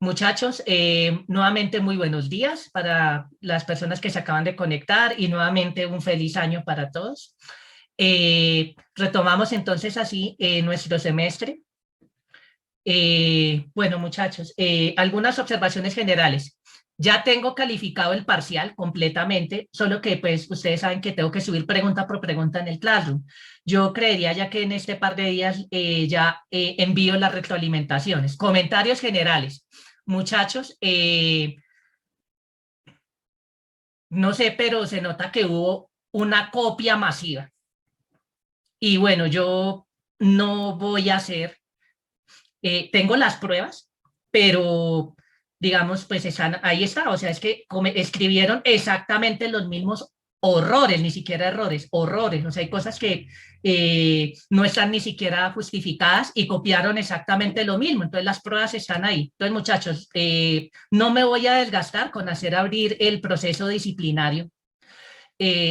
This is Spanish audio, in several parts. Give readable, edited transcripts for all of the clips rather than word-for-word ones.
Muchachos, nuevamente muy buenos días para las personas que se acaban de conectar y nuevamente un feliz año para todos. Retomamos entonces así nuestro semestre. Bueno, muchachos, algunas observaciones generales. Ya tengo calificado el parcial completamente, solo que pues ustedes saben que tengo que subir pregunta por pregunta en el Classroom. Yo creería ya que en este par de días ya envío las retroalimentaciones. Comentarios generales. Muchachos, no sé, pero se nota que hubo una copia masiva. Y bueno, yo no voy a hacer tengo las pruebas, pero digamos, pues están, ahí está, o sea, es que escribieron exactamente los mismos horrores, ni siquiera errores, horrores, o sea, hay cosas que no están ni siquiera justificadas y copiaron exactamente lo mismo, entonces las pruebas están ahí. Entonces, muchachos, no me voy a desgastar con hacer abrir el proceso disciplinario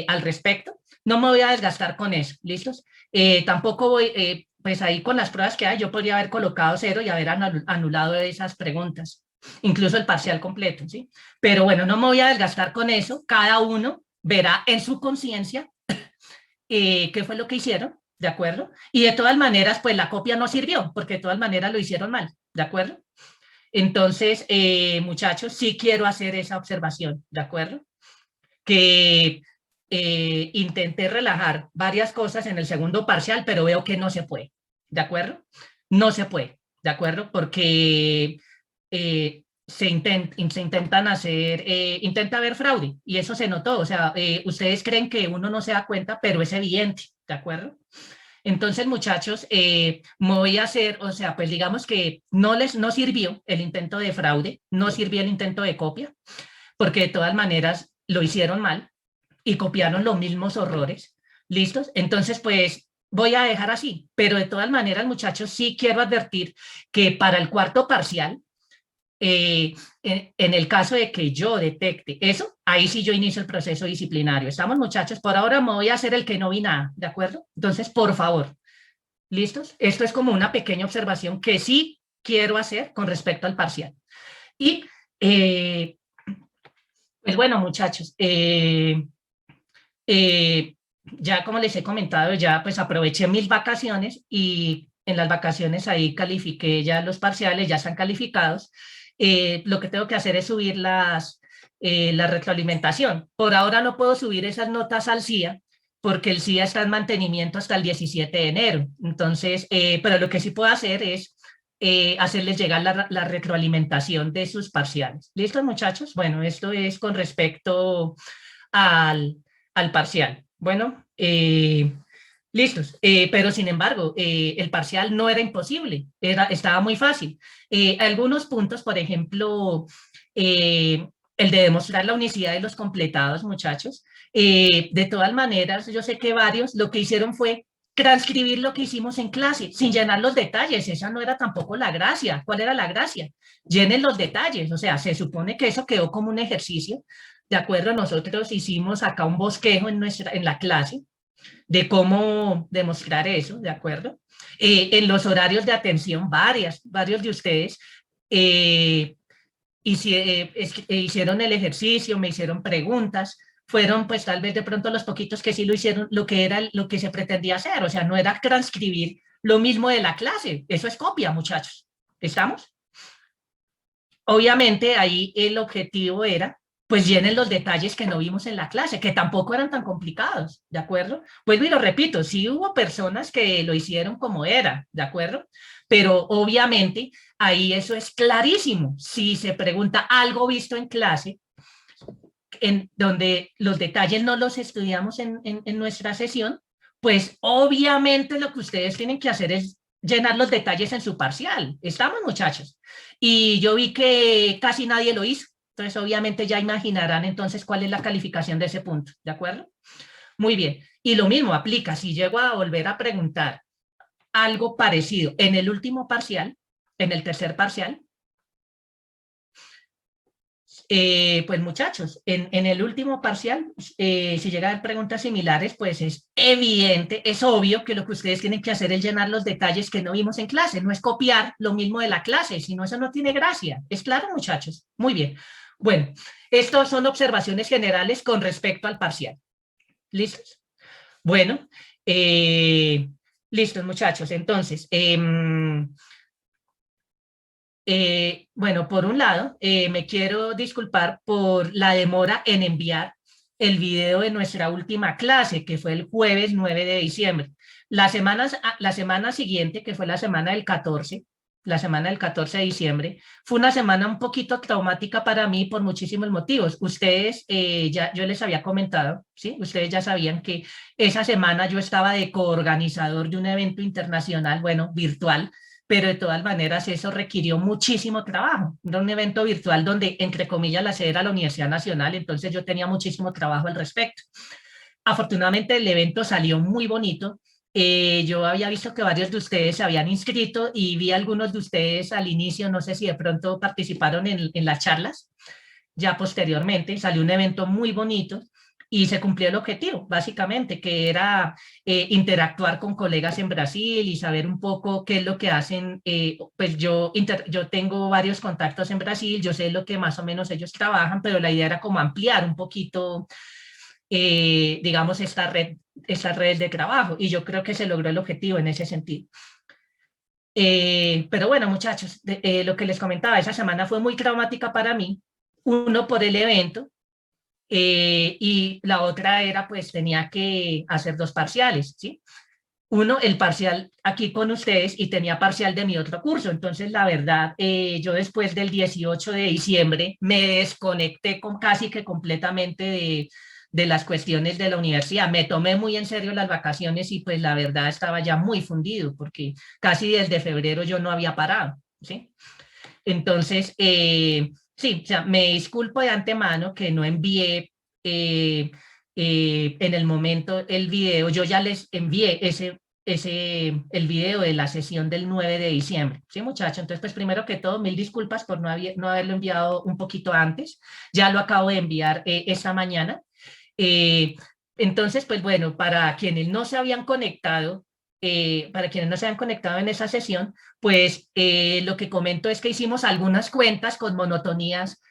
al respecto. No me voy a desgastar con eso, ¿listos? Tampoco voy, pues ahí con las pruebas que hay, yo podría haber colocado cero y haber anulado esas preguntas, incluso el parcial completo, ¿sí? Pero bueno, no me voy a desgastar con eso, cada uno verá en su conciencia qué fue lo que hicieron, ¿de acuerdo? Y de todas maneras, pues la copia no sirvió, porque de todas maneras lo hicieron mal, ¿de acuerdo? Entonces, muchachos, sí quiero hacer esa observación, ¿de acuerdo? Que intenté relajar varias cosas en el segundo parcial, pero veo que no se puede, ¿de acuerdo? No se puede, ¿de acuerdo? Porque se intentan hacer, intenta haber fraude y eso se notó, o sea, ustedes creen que uno no se da cuenta, pero es evidente, ¿de acuerdo? Entonces, muchachos, me voy a hacer, o sea, pues digamos que no sirvió el intento de fraude, no sirvió el intento de copia, porque de todas maneras lo hicieron mal y copiaron los mismos horrores. ¿Listos? Entonces, pues voy a dejar así, pero de todas maneras, muchachos, sí quiero advertir que para el cuarto parcial, en el caso de que yo detecte eso, ahí sí yo inicio el proceso disciplinario. ¿Estamos, muchachos? Por ahora me voy a hacer el que no vi nada, ¿de acuerdo? Entonces, por favor, ¿listos? Esto es como una pequeña observación que sí quiero hacer con respecto al parcial. Y, pues bueno, muchachos, ya como les he comentado, ya pues aproveché mis vacaciones y en las vacaciones ahí califiqué ya los parciales, ya están calificados. Lo que tengo que hacer es subir la retroalimentación. Por ahora no puedo subir esas notas al CIA porque el CIA está en mantenimiento hasta el 17 de enero. Entonces, pero lo que sí puedo hacer es hacerles llegar la retroalimentación de sus parciales. ¿Listos, muchachos? Bueno, esto es con respecto al, al parcial. Bueno, listos. Pero sin embargo, el parcial no era imposible, estaba muy fácil. Algunos puntos, por ejemplo, el de demostrar la unicidad de los completados, muchachos. De todas maneras, yo sé que varios lo que hicieron fue transcribir lo que hicimos en clase, sin llenar los detalles. Esa no era tampoco la gracia. ¿Cuál era la gracia? Llenen los detalles. O sea, se supone que eso quedó como un ejercicio. De acuerdo, nosotros hicimos acá un bosquejo en la clase de cómo demostrar eso, ¿de acuerdo? En los horarios de atención, varios de ustedes eh, hicieron el ejercicio, me hicieron preguntas, fueron pues tal vez de pronto los poquitos que sí lo hicieron, lo que era lo que se pretendía hacer, o sea, no era transcribir lo mismo de la clase, eso es copia, muchachos, ¿estamos? Obviamente ahí el objetivo era, pues llenen los detalles que no vimos en la clase, que tampoco eran tan complicados, ¿de acuerdo? Pues y lo repito, sí hubo personas que lo hicieron como era, ¿de acuerdo? Pero obviamente ahí eso es clarísimo. Si se pregunta algo visto en clase, en donde los detalles no los estudiamos en nuestra sesión, pues obviamente lo que ustedes tienen que hacer es llenar los detalles en su parcial. ¿Estamos, muchachos? Y yo vi que casi nadie lo hizo. Entonces, obviamente ya imaginarán entonces cuál es la calificación de ese punto, ¿de acuerdo? Muy bien. Y lo mismo aplica si llego a volver a preguntar algo parecido en el último parcial, en el tercer parcial, Pues muchachos, en el último parcial, si llega a haber preguntas similares, pues es evidente, es obvio que lo que ustedes tienen que hacer es llenar los detalles que no vimos en clase, no es copiar lo mismo de la clase, sino eso no tiene gracia. ¿Es claro, muchachos? Muy bien. Bueno, estas son observaciones generales con respecto al parcial. ¿Listos? Bueno, listos, muchachos. Entonces, bueno, por un lado, me quiero disculpar por la demora en enviar el video de nuestra última clase, que fue el jueves 9 de diciembre. La semana siguiente, que fue la semana del 14 de diciembre, fue una semana un poquito traumática para mí por muchísimos motivos. Ustedes, yo les había comentado, ¿sí? Ustedes ya sabían que esa semana yo estaba de coorganizador de un evento internacional, bueno, virtual, pero de todas maneras eso requirió muchísimo trabajo. Era un evento virtual donde, entre comillas, la sede era la Universidad Nacional, entonces yo tenía muchísimo trabajo al respecto. Afortunadamente el evento salió muy bonito. Yo había visto que varios de ustedes se habían inscrito y vi algunos de ustedes al inicio, no sé si de pronto participaron en las charlas. Ya posteriormente salió un evento muy bonito y se cumplió el objetivo, básicamente, que era interactuar con colegas en Brasil y saber un poco qué es lo que hacen. Pues yo tengo varios contactos en Brasil, yo sé lo que más o menos ellos trabajan, pero la idea era como ampliar un poquito, digamos, esta red de trabajo y yo creo que se logró el objetivo en ese sentido. Pero bueno, muchachos, lo que les comentaba, esa semana fue muy traumática para mí, uno por el evento, y la otra era, pues tenía que hacer dos parciales, ¿sí? Uno, el parcial aquí con ustedes y tenía parcial de mi otro curso. Entonces, la verdad, yo después del 18 de diciembre me desconecté casi que completamente de las cuestiones de la universidad. Me tomé muy en serio las vacaciones y pues la verdad estaba ya muy fundido porque casi desde febrero yo no había parado, ¿sí? Entonces, sí, o sea, me disculpo de antemano que no envié en el momento el video. Yo ya les envié el video de la sesión del 9 de diciembre. Sí, muchachos. Entonces, pues primero que todo, mil disculpas por no haberlo enviado un poquito antes. Ya lo acabo de enviar esta mañana. Eh, entonces, pues bueno, para quienes no se habían conectado en esa sesión, pues lo que comento es que hicimos algunas cuentas con monotonías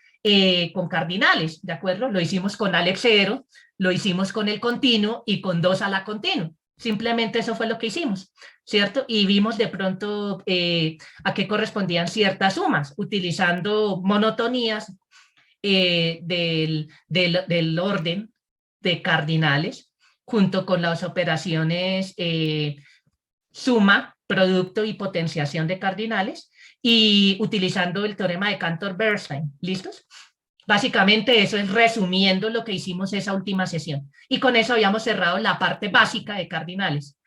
con cardinales, ¿de acuerdo? Lo hicimos con Alex 0, lo hicimos con el continuo y con 2 a la continuo. Simplemente eso fue lo que hicimos, ¿cierto? Y vimos de pronto a qué correspondían ciertas sumas, utilizando monotonías del orden de cardinales, junto con las operaciones suma, producto y potenciación de cardinales, y utilizando el teorema de Cantor-Bernstein. ¿Listos? Básicamente eso es resumiendo lo que hicimos esa última sesión. Y con eso habíamos cerrado la parte básica de cardinales.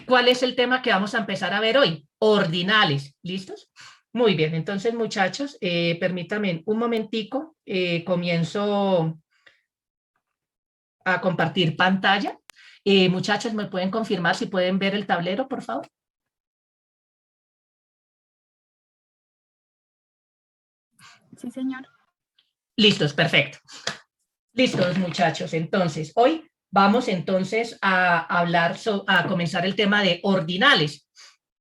¿Cuál es el tema que vamos a empezar a ver hoy? Ordinales. ¿Listos? Muy bien, entonces muchachos, permítanme un momentico, comienzo a compartir pantalla. Muchachos, ¿me pueden confirmar si pueden ver el tablero, por favor? Sí, señor. Listos, perfecto. Listos, muchachos. Entonces, hoy vamos entonces a a comenzar el tema de ordinales.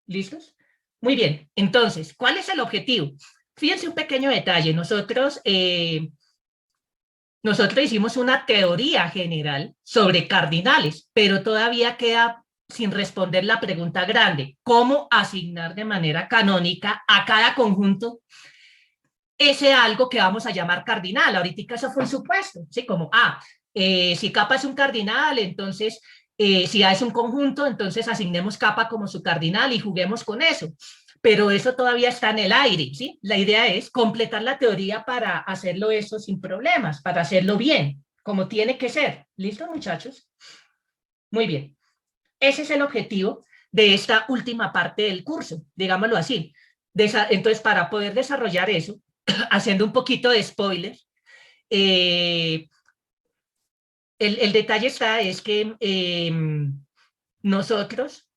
¿Listos? Muy bien. Entonces, ¿cuál es el objetivo? Fíjense un pequeño detalle. Nosotros hicimos una teoría general sobre cardinales, pero todavía queda sin responder la pregunta grande: ¿cómo asignar de manera canónica a cada conjunto ese algo que vamos a llamar cardinal? Ahorita eso fue un supuesto, ¿sí? Como, si capa es un cardinal, entonces, si A es un conjunto, entonces asignemos capa como su cardinal y juguemos con eso. Pero eso todavía está en el aire, ¿sí? La idea es completar la teoría para hacerlo eso sin problemas, para hacerlo bien, como tiene que ser. ¿Listo, muchachos? Muy bien. Ese es el objetivo de esta última parte del curso, digámoslo así. Entonces, para poder desarrollar eso, haciendo un poquito de spoiler, eh, el detalle es que nosotros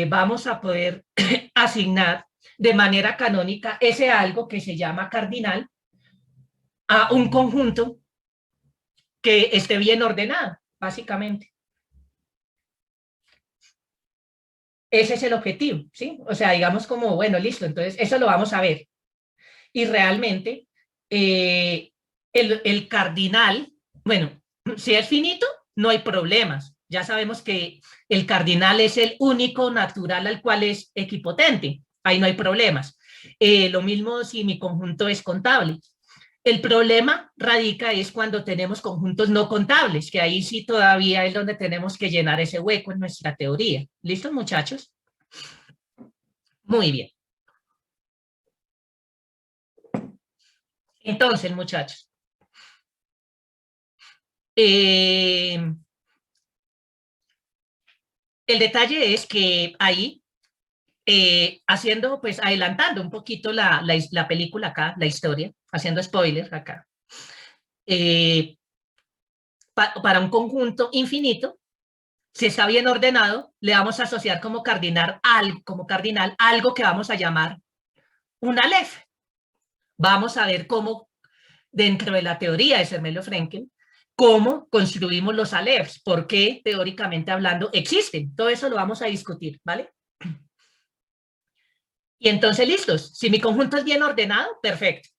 vamos a poder asignar de manera canónica ese algo que se llama cardinal a un conjunto que esté bien ordenado, básicamente. Ese es el objetivo, ¿sí? O sea, digamos como, bueno, listo, entonces eso lo vamos a ver. Y realmente, el cardinal, bueno, si es finito, no hay problemas. Ya sabemos que el cardinal es el único natural al cual es equipotente. Ahí no hay problemas. Lo mismo si mi conjunto es contable. El problema radica es cuando tenemos conjuntos no contables, que ahí sí todavía es donde tenemos que llenar ese hueco en nuestra teoría. ¿Listos, muchachos? Muy bien. Entonces, muchachos, eh, el detalle es que ahí, haciendo, pues adelantando un poquito la película acá, la historia, haciendo spoilers acá, eh, para un conjunto infinito, si está bien ordenado, le vamos a asociar como cardinal algo que vamos a llamar un Aleph. Vamos a ver cómo, dentro de la teoría de Zermelo-Fraenkel, cómo construimos los Alephs, por qué teóricamente hablando existen. Todo eso lo vamos a discutir, ¿vale? Y entonces, listos. Si mi conjunto es bien ordenado, perfecto.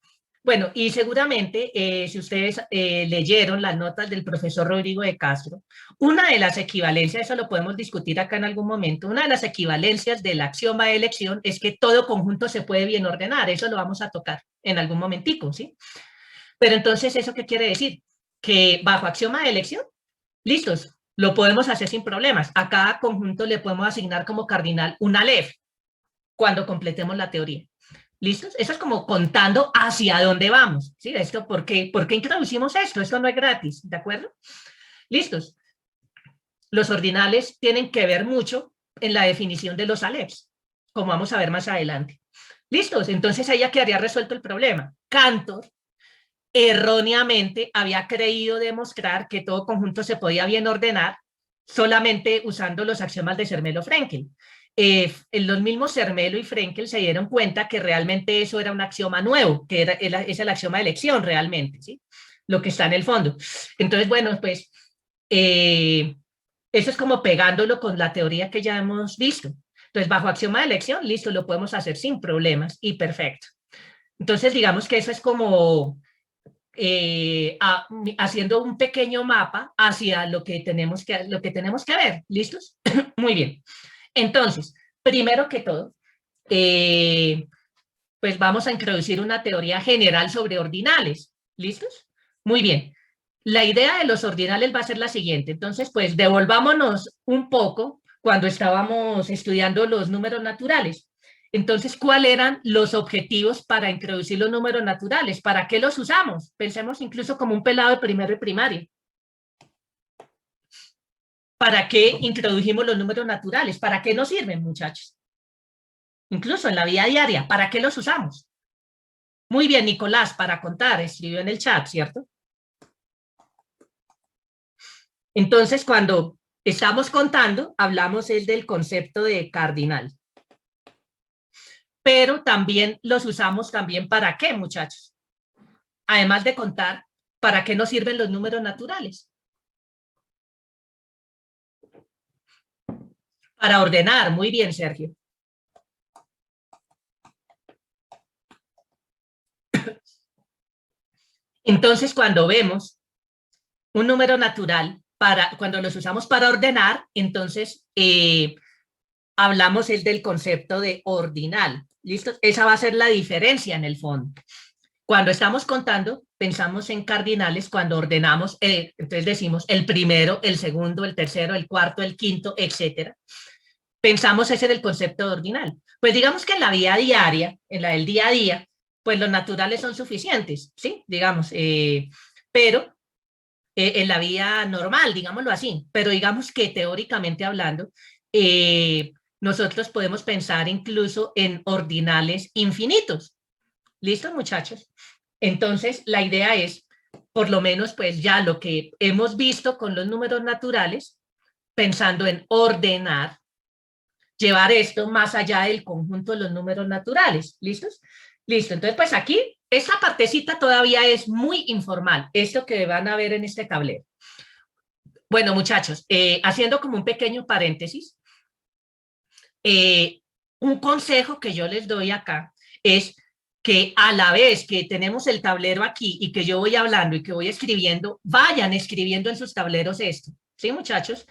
Bueno, y seguramente, si ustedes leyeron las notas del profesor Rodrigo de Castro, una de las equivalencias, eso lo podemos discutir acá en algún momento, una de las equivalencias del axioma de elección es que todo conjunto se puede bien ordenar. Eso lo vamos a tocar en algún momentico, ¿sí? Pero entonces, ¿eso qué quiere decir? Que bajo axioma de elección, listos, lo podemos hacer sin problemas. A cada conjunto le podemos asignar como cardinal un Aleph cuando completemos la teoría. ¿Listos? Eso es como contando hacia dónde vamos. ¿Sí? Esto, ¿por qué introducimos esto? Esto no es gratis, ¿de acuerdo? ¿Listos? Los ordinales tienen que ver mucho en la definición de los Alephs, como vamos a ver más adelante. ¿Listos? Entonces ahí ya quedaría resuelto el problema. Cantor erróneamente había creído demostrar que todo conjunto se podía bien ordenar solamente usando los axiomas de Zermelo-Fraenkel. Los mismos Zermelo y Fraenkel se dieron cuenta que realmente eso era un axioma nuevo, que es el axioma de elección realmente, ¿sí? Lo que está en el fondo. Entonces, bueno, pues eso es como pegándolo con la teoría que ya hemos visto. Entonces, bajo axioma de elección, listo, lo podemos hacer sin problemas y perfecto. Entonces, digamos que eso es como haciendo un pequeño mapa hacia lo que tenemos que ver. ¿Listos? Muy bien. Entonces, primero que todo, eh, pues vamos a introducir una teoría general sobre ordinales. ¿Listos? Muy bien. La idea de los ordinales va a ser la siguiente. Entonces, pues devolvámonos un poco cuando estábamos estudiando los números naturales. Entonces, ¿cuáles eran los objetivos para introducir los números naturales? ¿Para qué los usamos? Pensemos incluso como un pelado de primero y primaria. ¿Para qué introdujimos los números naturales? ¿Para qué nos sirven, muchachos? Incluso en la vida diaria, ¿para qué los usamos? Muy bien, Nicolás, para contar, escribió en el chat, ¿cierto? Entonces, cuando estamos contando, hablamos es del concepto de cardinal. Pero también los usamos también para qué, muchachos. Además de contar, ¿para qué nos sirven los números naturales? Para ordenar, muy bien, Sergio. Entonces, cuando vemos un número natural, cuando los usamos para ordenar, entonces hablamos es del concepto de ordinal. ¿Listo? Esa va a ser la diferencia en el fondo. Cuando estamos contando, pensamos en cardinales cuando ordenamos, entonces decimos el primero, el segundo, el tercero, el cuarto, el quinto, etcétera. Pensamos ese del concepto de ordinal. Pues digamos que en la vida diaria, en la del día a día, pues los naturales son suficientes, ¿sí? Digamos, pero en la vida normal, digámoslo así, pero digamos que teóricamente hablando, nosotros podemos pensar incluso en ordinales infinitos. ¿Listo, muchachos? Entonces, la idea es, por lo menos, pues ya lo que hemos visto con los números naturales, pensando en ordenar, llevar esto más allá del conjunto de los números naturales. ¿Listos? Listo. Entonces, pues aquí esta partecita todavía es muy informal, esto que van a ver en este tablero. Bueno, muchachos, haciendo como un pequeño paréntesis, un consejo que yo les doy acá es que a la vez que tenemos el tablero aquí y que yo voy hablando y que voy escribiendo, vayan escribiendo en sus tableros esto, ¿sí, muchachos?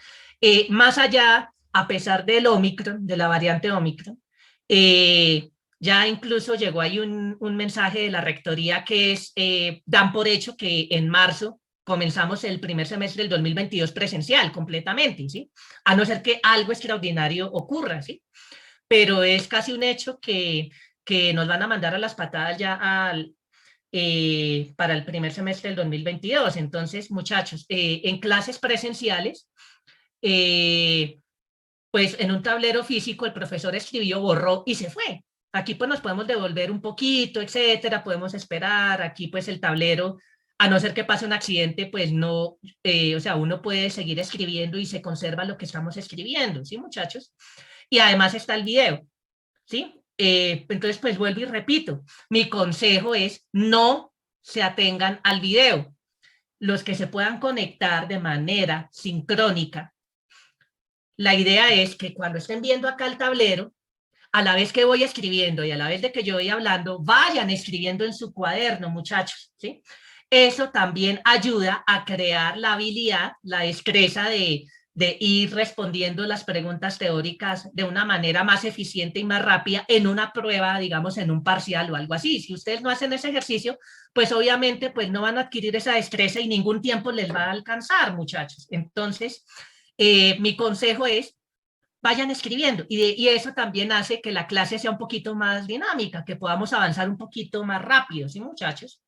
Más allá, a pesar del Omicron, de la variante Omicron, ya incluso llegó ahí un mensaje de la rectoría que es, dan por hecho que en marzo comenzamos el primer semestre del 2022 presencial completamente, ¿sí? A no ser que algo extraordinario ocurra, ¿sí? Pero es casi un hecho que nos van a mandar a las patadas ya para el primer semestre del 2022. Entonces, muchachos, en clases presenciales, eh, pues en un tablero físico el profesor escribió, borró y se fue. Aquí pues nos podemos devolver un poquito, etcétera, podemos esperar, aquí pues el tablero, a no ser que pase un accidente, pues no, o sea, uno puede seguir escribiendo y se conserva lo que estamos escribiendo, ¿sí, muchachos? Y además está el video, ¿sí? Entonces, pues vuelvo y repito, mi consejo es no se atengan al video. Los que se puedan conectar de manera sincrónica, la idea es que cuando estén viendo acá el tablero, a la vez que voy escribiendo y a la vez de que yo voy hablando, vayan escribiendo en su cuaderno, muchachos, ¿sí? Eso también ayuda a crear la habilidad, la destreza de ir respondiendo las preguntas teóricas de una manera más eficiente y más rápida en una prueba, digamos, en un parcial o algo así. Si ustedes no hacen ese ejercicio, pues obviamente pues no van a adquirir esa destreza y ningún tiempo les va a alcanzar, muchachos. Entonces, mi consejo es vayan escribiendo y eso también hace que la clase sea un poquito más dinámica, que podamos avanzar un poquito más rápido, ¿sí, muchachos?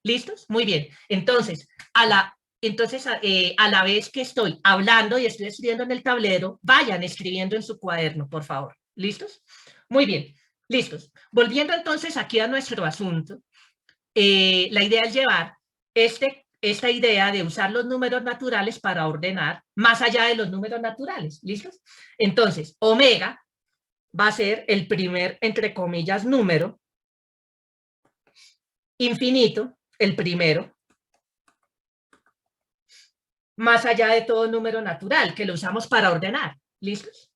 ¿Listos? Muy bien. Entonces, a la vez que estoy hablando y estoy escribiendo en el tablero, vayan escribiendo en su cuaderno, por favor. ¿Listos? Muy bien. Listos. Volviendo entonces aquí a nuestro asunto, la idea es llevar esta idea de usar los números naturales para ordenar más allá de los números naturales. ¿Listos? Entonces, omega va a ser el primer, entre comillas, número, infinito, el primero, más allá de todo número natural, que lo usamos para ordenar. ¿Listos?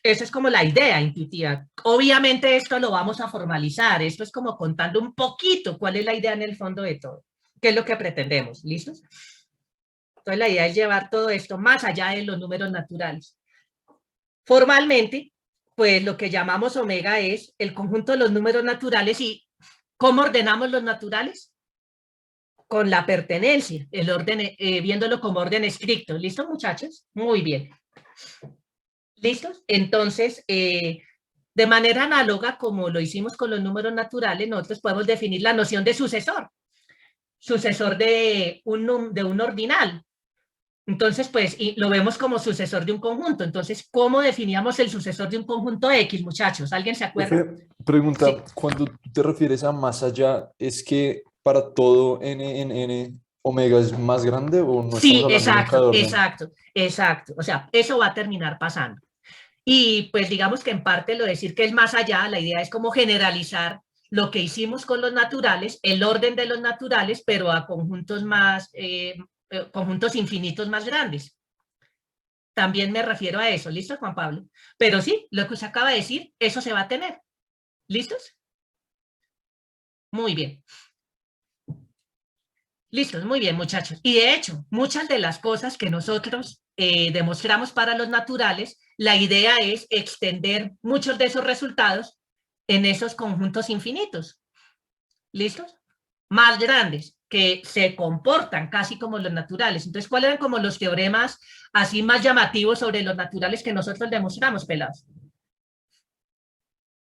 Esa es como la idea intuitiva. Obviamente esto lo vamos a formalizar. Esto es como contando un poquito cuál es la idea en el fondo de todo. ¿Qué es lo que pretendemos? ¿Listos? Entonces la idea es llevar todo esto más allá de los números naturales. Formalmente, pues lo que llamamos omega es el conjunto de los números naturales. ¿Y cómo ordenamos los naturales? Con la pertenencia, el orden, viéndolo como orden estricto. ¿Listo, muchachos? Muy bien. ¿Listos? Entonces, de manera análoga, como lo hicimos con los números naturales, nosotros podemos definir la noción de sucesor. Sucesor de un ordinal. Entonces, pues, y lo vemos como sucesor de un conjunto. Entonces, ¿cómo definíamos el sucesor de un conjunto X, muchachos? ¿Alguien se acuerda? Profe, pregunta, Sí, cuando tú te refieres a más allá, ¿es que para todo n en n omega es más grande o no estamos sí, hablando nunca de exacto, orden? exacto, exacto. O sea, eso va a terminar pasando. Y pues digamos que en parte lo de decir que es más allá, la idea es como generalizar lo que hicimos con los naturales, el orden de los naturales, pero a conjuntos más, conjuntos infinitos más grandes. También me refiero a eso, ¿listo, Juan Pablo? Pero sí, lo que usted acaba de decir, eso se va a tener. ¿Listos? Muy bien. Listos, muy bien, muchachos. Y de hecho, muchas de las cosas que nosotros demostramos para los naturales, la idea es extender muchos de esos resultados en esos conjuntos infinitos. ¿Listos? Más grandes, que se comportan casi como los naturales. Entonces, ¿cuáles eran como los teoremas así más llamativos sobre los naturales que nosotros demostramos, pelados?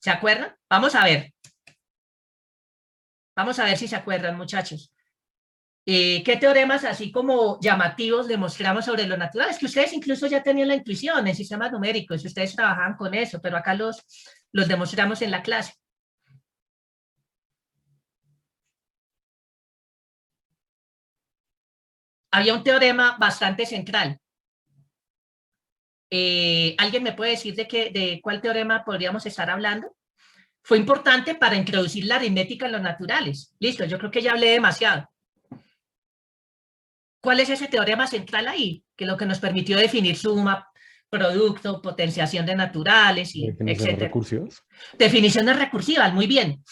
¿Se acuerdan? Vamos a ver. Vamos a ver si se acuerdan, muchachos. ¿Qué teoremas así como llamativos demostramos sobre lo natural? Es que ustedes incluso ya tenían la intuición en sistemas numéricos, ustedes trabajaban con eso, pero acá los demostramos en la clase. Había un teorema bastante central. ¿Alguien me puede decir de cuál teorema podríamos estar hablando? Fue importante para introducir la aritmética en los naturales. Listo, yo creo que ya hablé demasiado. ¿Cuál es ese teorema central ahí? Que lo que nos permitió definir suma, producto, potenciación de naturales, y Definiciones etcétera. recursivas. Definiciones recursivas, muy bien.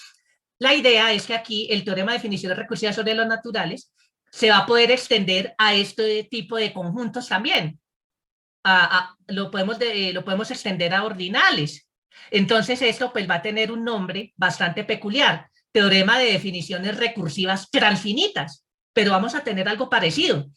La idea es que aquí el teorema de definiciones recursivas sobre los naturales se va a poder extender a este tipo de conjuntos también. Lo podemos extender a ordinales. Entonces esto pues va a tener un nombre bastante peculiar, teorema de definiciones recursivas transfinitas, pero vamos a tener algo parecido.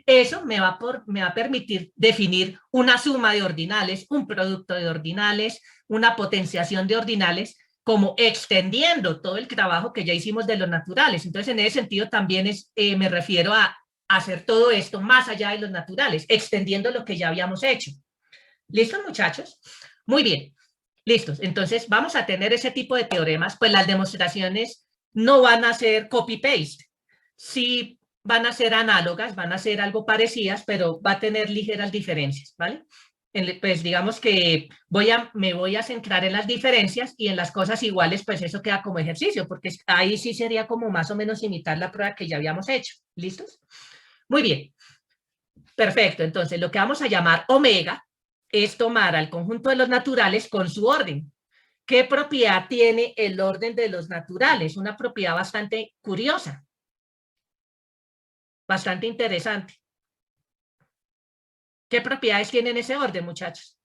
Eso me va a permitir definir una suma de ordinales, un producto de ordinales, una potenciación de ordinales, como extendiendo todo el trabajo que ya hicimos de los naturales. Entonces, en ese sentido también me refiero a hacer todo esto más allá de los naturales, extendiendo lo que ya habíamos hecho. ¿Listos, muchachos? Muy bien, listos. Entonces, vamos a tener ese tipo de teoremas, pues las demostraciones no van a ser copy-paste. Sí van a ser análogas, van a ser algo parecidas, pero va a tener ligeras diferencias, ¿vale? Pues digamos que me voy a centrar en las diferencias, y en las cosas iguales, pues eso queda como ejercicio, porque ahí sí sería como más o menos imitar la prueba que ya habíamos hecho. ¿Listos? Muy bien. Perfecto. Entonces, lo que vamos a llamar omega es tomar al conjunto de los naturales con su orden. ¿Qué propiedad tiene el orden de los naturales? Una propiedad bastante curiosa, bastante interesante. ¿Qué propiedades tienen ese orden, muchachos?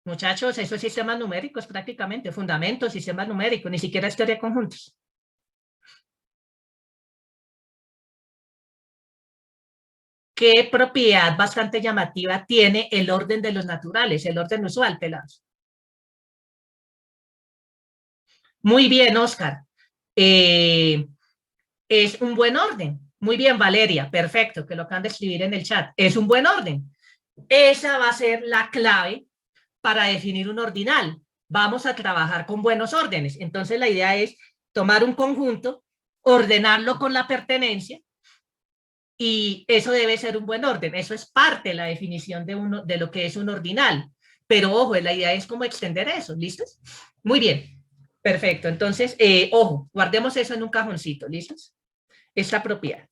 Muchachos, eso es sistemas numéricos prácticamente, fundamentos, sistemas numéricos, ni siquiera es teoría de conjuntos. ¿Qué propiedad bastante llamativa tiene el orden de los naturales, el orden usual, pelados? Muy bien, Oscar. Es un buen orden. Muy bien, Valeria, perfecto, que lo acaban de escribir en el chat. Es un buen orden. Esa va a ser la clave para definir un ordinal. Vamos a trabajar con buenos órdenes. Entonces, la idea es tomar un conjunto, ordenarlo con la pertenencia, y eso debe ser un buen orden. Eso es parte de la definición de lo que es un ordinal. Pero ojo, la idea es cómo extender eso. ¿Listos? Muy bien. Perfecto. Entonces, ojo, guardemos eso en un cajoncito. ¿Listos? Esta propiedad.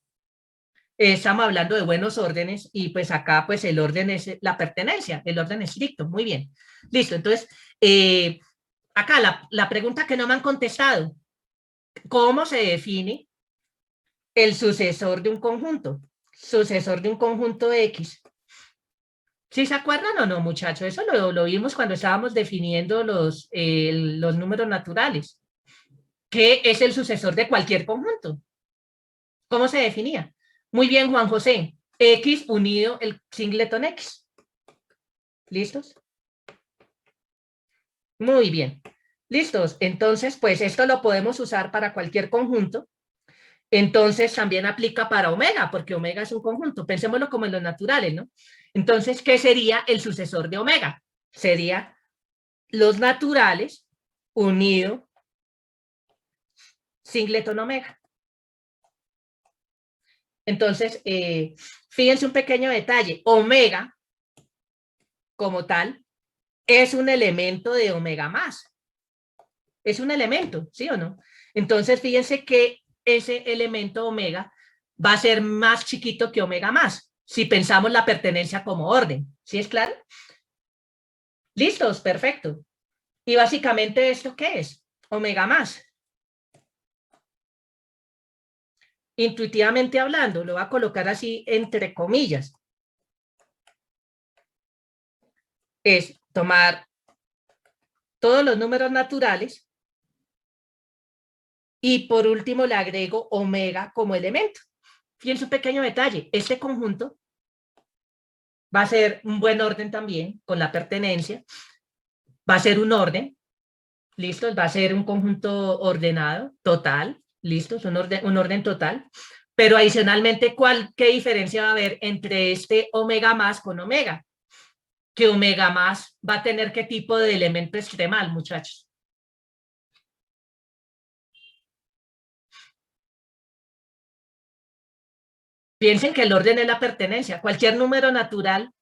Estamos hablando de buenos órdenes, y pues acá pues el orden es la pertenencia, el orden estricto. Muy bien. Listo. Entonces, acá la pregunta que no me han contestado: ¿cómo se define el sucesor de un conjunto? Sucesor de un conjunto X. ¿Sí se acuerdan o no, muchachos? Eso lo vimos cuando estábamos definiendo los números naturales. ¿Qué es el sucesor de cualquier conjunto? ¿Cómo se definía? Muy bien, Juan José. X unido el singleton X. ¿Listos? Muy bien. ¿Listos? Entonces, pues esto lo podemos usar para cualquier conjunto. Entonces también aplica para omega, porque omega es un conjunto. Pensémoslo como en los naturales, ¿no? Entonces, ¿qué sería el sucesor de omega? Sería los naturales unido singleton omega. Entonces, fíjense un pequeño detalle. Omega, como tal, es un elemento de omega más. Es un elemento, ¿sí o no? Entonces, fíjense que ese elemento omega va a ser más chiquito que omega más, si pensamos la pertenencia como orden. ¿Sí es claro? ¿Listos? Perfecto. Y básicamente, ¿esto qué es? Omega más. Intuitivamente hablando, lo voy a colocar así entre comillas. Es tomar todos los números naturales y por último le agrego omega como elemento. Fíjense un pequeño detalle. Este conjunto va a ser un buen orden también con la pertenencia. Va a ser un orden. ¿Listo? Va a ser un conjunto ordenado, total. ¿Listo? Es un orden total. Pero adicionalmente, ¿qué diferencia va a haber entre este omega más con omega? Que omega más va a tener ¿qué tipo de elemento extremal, muchachos? Piensen que el orden es la pertenencia. Cualquier número natural.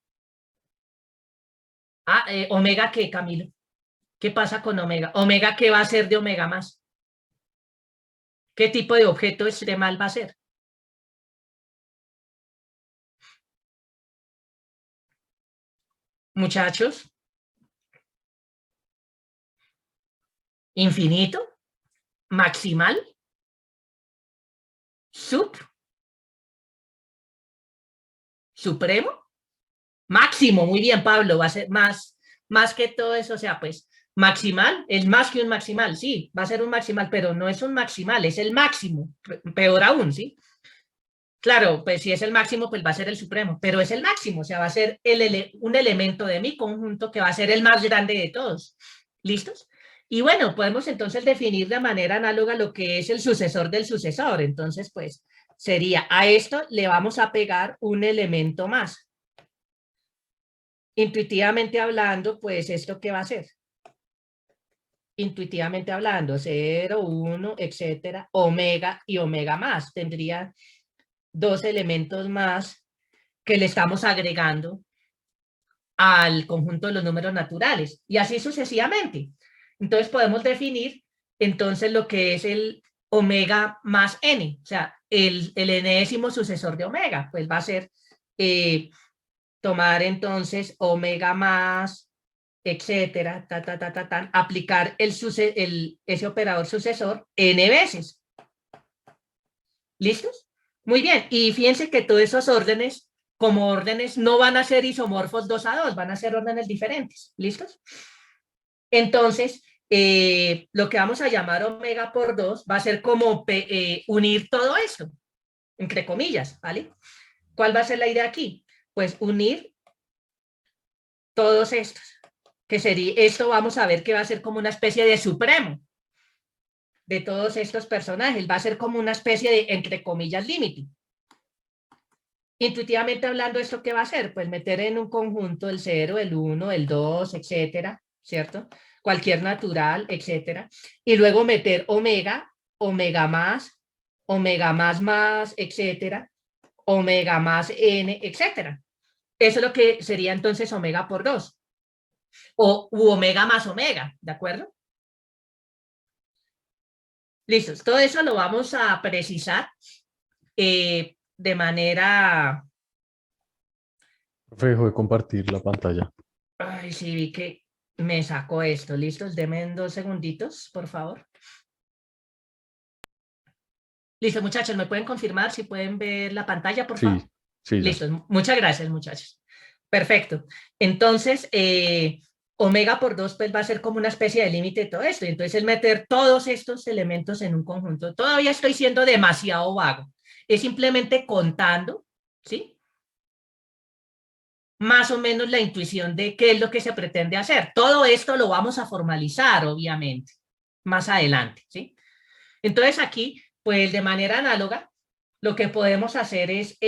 Omega, ¿qué, Camilo? ¿Qué pasa con omega? ¿Omega qué va a ser de omega más? ¿Qué tipo de objeto extremal va a ser? Muchachos. Infinito. Maximal. Supremo. Máximo, muy bien, Pablo, va a ser más que todo eso, o sea, pues maximal es más que un maximal, sí, va a ser un maximal, pero no es un maximal, es el máximo, peor aún, ¿sí? Claro, pues si es el máximo, pues va a ser el supremo, pero es el máximo, o sea, va a ser un elemento de mi conjunto que va a ser el más grande de todos. ¿Listos? Y bueno, podemos entonces definir de manera análoga lo que es el sucesor del sucesor. Entonces, pues sería a esto le vamos a pegar un elemento más. Intuitivamente hablando, pues esto ¿qué va a ser? Intuitivamente hablando, 0, 1, etcétera, omega y omega más. Tendría dos elementos más que le estamos agregando al conjunto de los números naturales y así sucesivamente. Entonces podemos definir entonces lo que es el omega más n, o sea, el enésimo sucesor de omega, pues va a ser tomar entonces omega más, etcétera, aplicar ese operador sucesor n veces. ¿Listos? Muy bien, y fíjense que todos esos órdenes, como órdenes, no van a ser isomorfos 2 a 2, van a ser órdenes diferentes. ¿Listos? Entonces, lo que vamos a llamar omega por 2 va a ser como unir todo esto, entre comillas, ¿vale? ¿Cuál va a ser la idea aquí? Pues unir todos estos, que sería, esto vamos a ver que va a ser como una especie de supremo de todos estos personajes, va a ser como una especie de, entre comillas, límite. Intuitivamente hablando, ¿esto qué va a hacer? Pues meter en un conjunto el 0, el 1, el 2, etcétera, ¿cierto? Cualquier natural, etcétera. Y luego meter omega, omega más, etcétera, omega más n, etcétera. Eso es lo que sería entonces omega por 2. O omega más omega, ¿de acuerdo? Listo, todo eso lo vamos a precisar de manera... Dejo de compartir la pantalla. Ay, sí, vi que me sacó esto. ¿Listos? Denme 2 segunditos, por favor. Listo, muchachos, ¿me pueden confirmar si pueden ver la pantalla, por favor? Sí, ya. Listo, muchas gracias, muchachos. Perfecto. Entonces, omega por 2 pues va a ser como una especie de límite de todo esto. Entonces, es meter todos estos elementos en un conjunto. Todavía estoy siendo demasiado vago. Es simplemente contando, ¿sí? Más o menos la intuición de qué es lo que se pretende hacer. Todo esto lo vamos a formalizar, obviamente, más adelante, ¿sí? Entonces aquí, pues de manera análoga, lo que podemos hacer es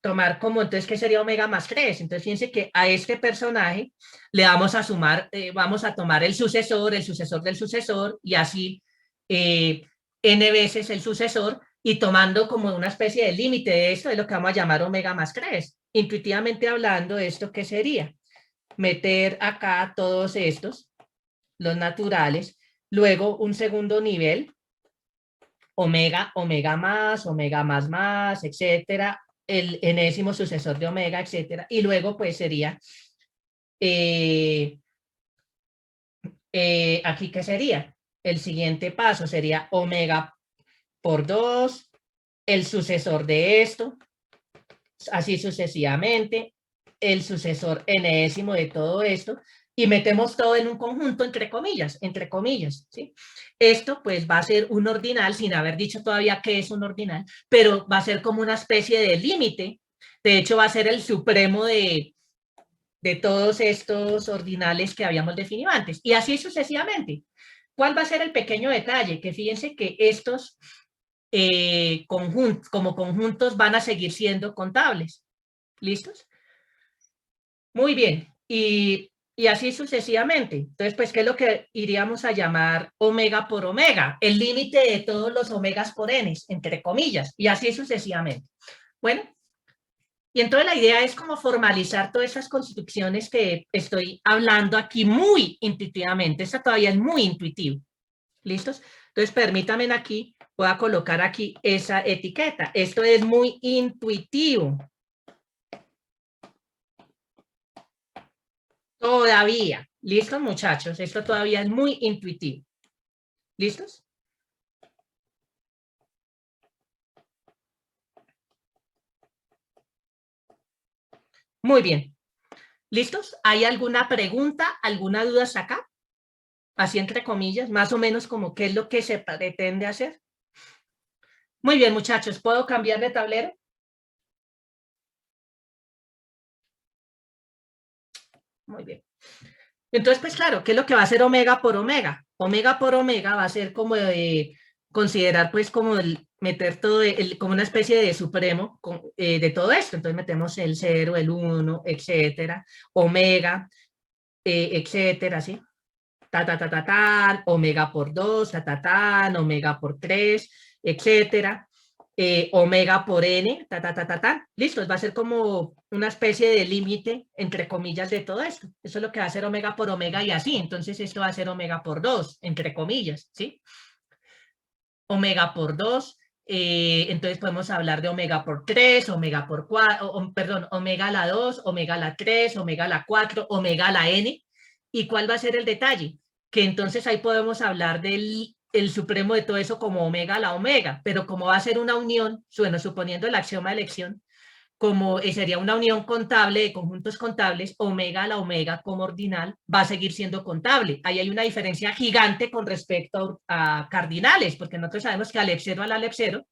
tomar como, entonces, ¿qué sería omega más 3? Entonces, fíjense que a este personaje le vamos a sumar, vamos a tomar el sucesor del sucesor, y así n veces el sucesor, y tomando como una especie de límite de esto, es lo que vamos a llamar omega más 3. Intuitivamente hablando, ¿esto qué sería? Meter acá todos estos, los naturales, luego un segundo nivel, omega, omega más, etcétera, el enésimo sucesor de omega, etcétera, y luego pues sería, aquí ¿qué sería? El siguiente paso sería omega por 2, el sucesor de esto, así sucesivamente, el sucesor enésimo de todo esto, y metemos todo en un conjunto entre comillas, ¿sí? Esto pues va a ser un ordinal, sin haber dicho todavía qué es un ordinal, pero va a ser como una especie de límite. De hecho, va a ser el supremo de todos estos ordinales que habíamos definido antes, y así sucesivamente. ¿Cuál va a ser el pequeño detalle? Que fíjense que estos como conjuntos van a seguir siendo contables. ¿Listos? Muy bien. Y así sucesivamente. Entonces, pues, ¿qué es lo que iríamos a llamar omega por omega? El límite de todos los omegas por n, entre comillas, y así sucesivamente. Bueno, y entonces la idea es como formalizar todas esas construcciones que estoy hablando aquí muy intuitivamente. Esta todavía es muy intuitivo. ¿Listos? Entonces, permítanme aquí, voy a colocar aquí esa etiqueta. Esto es muy intuitivo. Todavía. ¿Listos, muchachos? Esto todavía es muy intuitivo. ¿Listos? Muy bien. ¿Listos? ¿Hay alguna pregunta, alguna duda hasta acá? Así entre comillas, más o menos como qué es lo que se pretende hacer. Muy bien, muchachos. ¿Puedo cambiar de tablero? Muy bien. Entonces, pues claro, ¿qué es lo que va a hacer omega por omega? Omega por omega va a ser como considerar pues como meter todo, como una especie de supremo de todo esto. Entonces metemos el 0, el 1, etcétera, omega, etcétera, ¿sí? Tan, omega por 2, tan, omega por 3, etcétera, omega por n, tan. Listo, va a ser como una especie de límite, entre comillas, de todo esto. Eso es lo que va a ser omega por omega y así. Entonces esto va a ser omega por 2, entre comillas, ¿sí? Omega por 2, entonces podemos hablar de omega por 3, omega por 4, perdón, omega a la 2, omega a la 3, omega a la 4, omega a la n. ¿Y cuál va a ser el detalle? Que entonces ahí podemos hablar del el supremo de todo eso como omega a la omega, pero como va a ser una unión, bueno, suponiendo el axioma de elección, como sería una unión contable de conjuntos contables, omega a la omega como ordinal va a seguir siendo contable. Ahí hay una diferencia gigante con respecto a cardinales, porque nosotros sabemos que alepsero a la alepsero,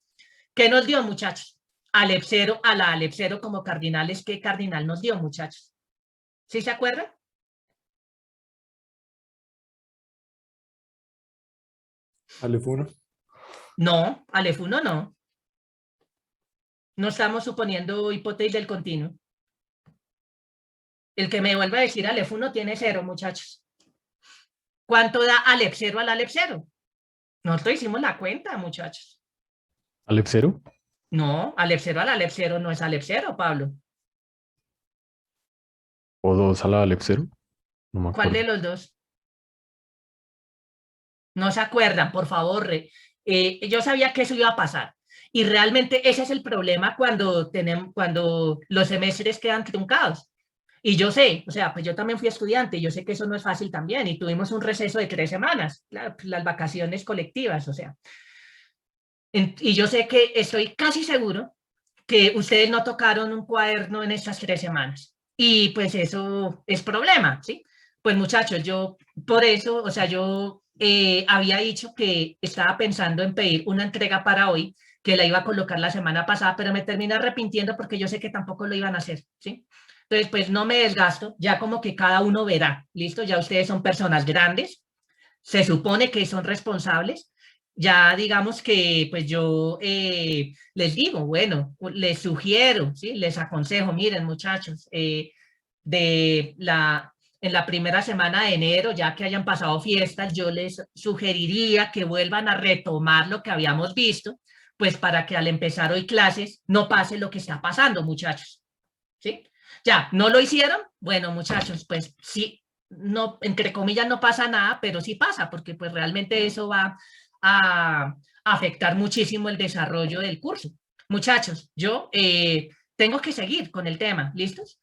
¿qué nos dio, muchachos? Alepsero a la alepsero como cardinales, ¿qué cardinal nos dio, muchachos? ¿Sí se acuerdan? Aleph 1. No, Aleph 1 no. No estamos suponiendo hipótesis del continuo. El que me vuelva a decir Aleph 1 tiene 0, muchachos. ¿Cuánto da Aleph 0 al Aleph 0? Nosotros hicimos la cuenta, muchachos. ¿Aleph 0? No, Aleph 0 al Aleph 0 no es Aleph 0, Pablo. ¿O 2 a la Aleph 0? No me ¿Cuál de acuerdo. los dos? No se acuerdan, por favor. Yo sabía que eso iba a pasar. Y realmente ese es el problema cuando los semestres quedan truncados. Y yo sé, o sea, pues yo también fui estudiante, yo sé que eso no es fácil también, y tuvimos un receso de 3 semanas, las vacaciones colectivas, o sea. Y yo sé que estoy casi seguro que ustedes no tocaron un cuaderno en estas 3 semanas. Y pues eso es problema, ¿sí? Pues muchachos, yo por eso, o sea, yo había dicho que estaba pensando en pedir una entrega para hoy, que la iba a colocar la semana pasada, pero me terminé arrepintiendo porque yo sé que tampoco lo iban a hacer, ¿sí? Entonces, pues no me desgasto, ya como que cada uno verá, ¿listo? Ya ustedes son personas grandes, se supone que son responsables, ya digamos que pues yo les digo, bueno, les sugiero, ¿sí? Les aconsejo, miren muchachos, en la primera semana de enero, ya que hayan pasado fiestas, yo les sugeriría que vuelvan a retomar lo que habíamos visto, pues para que al empezar hoy clases no pase lo que está pasando, muchachos, ¿sí? Ya, ¿no lo hicieron? Bueno, muchachos, pues sí, no, entre comillas no pasa nada, pero sí pasa, porque pues realmente eso va a afectar muchísimo el desarrollo del curso. Muchachos, yo tengo que seguir con el tema, ¿listos?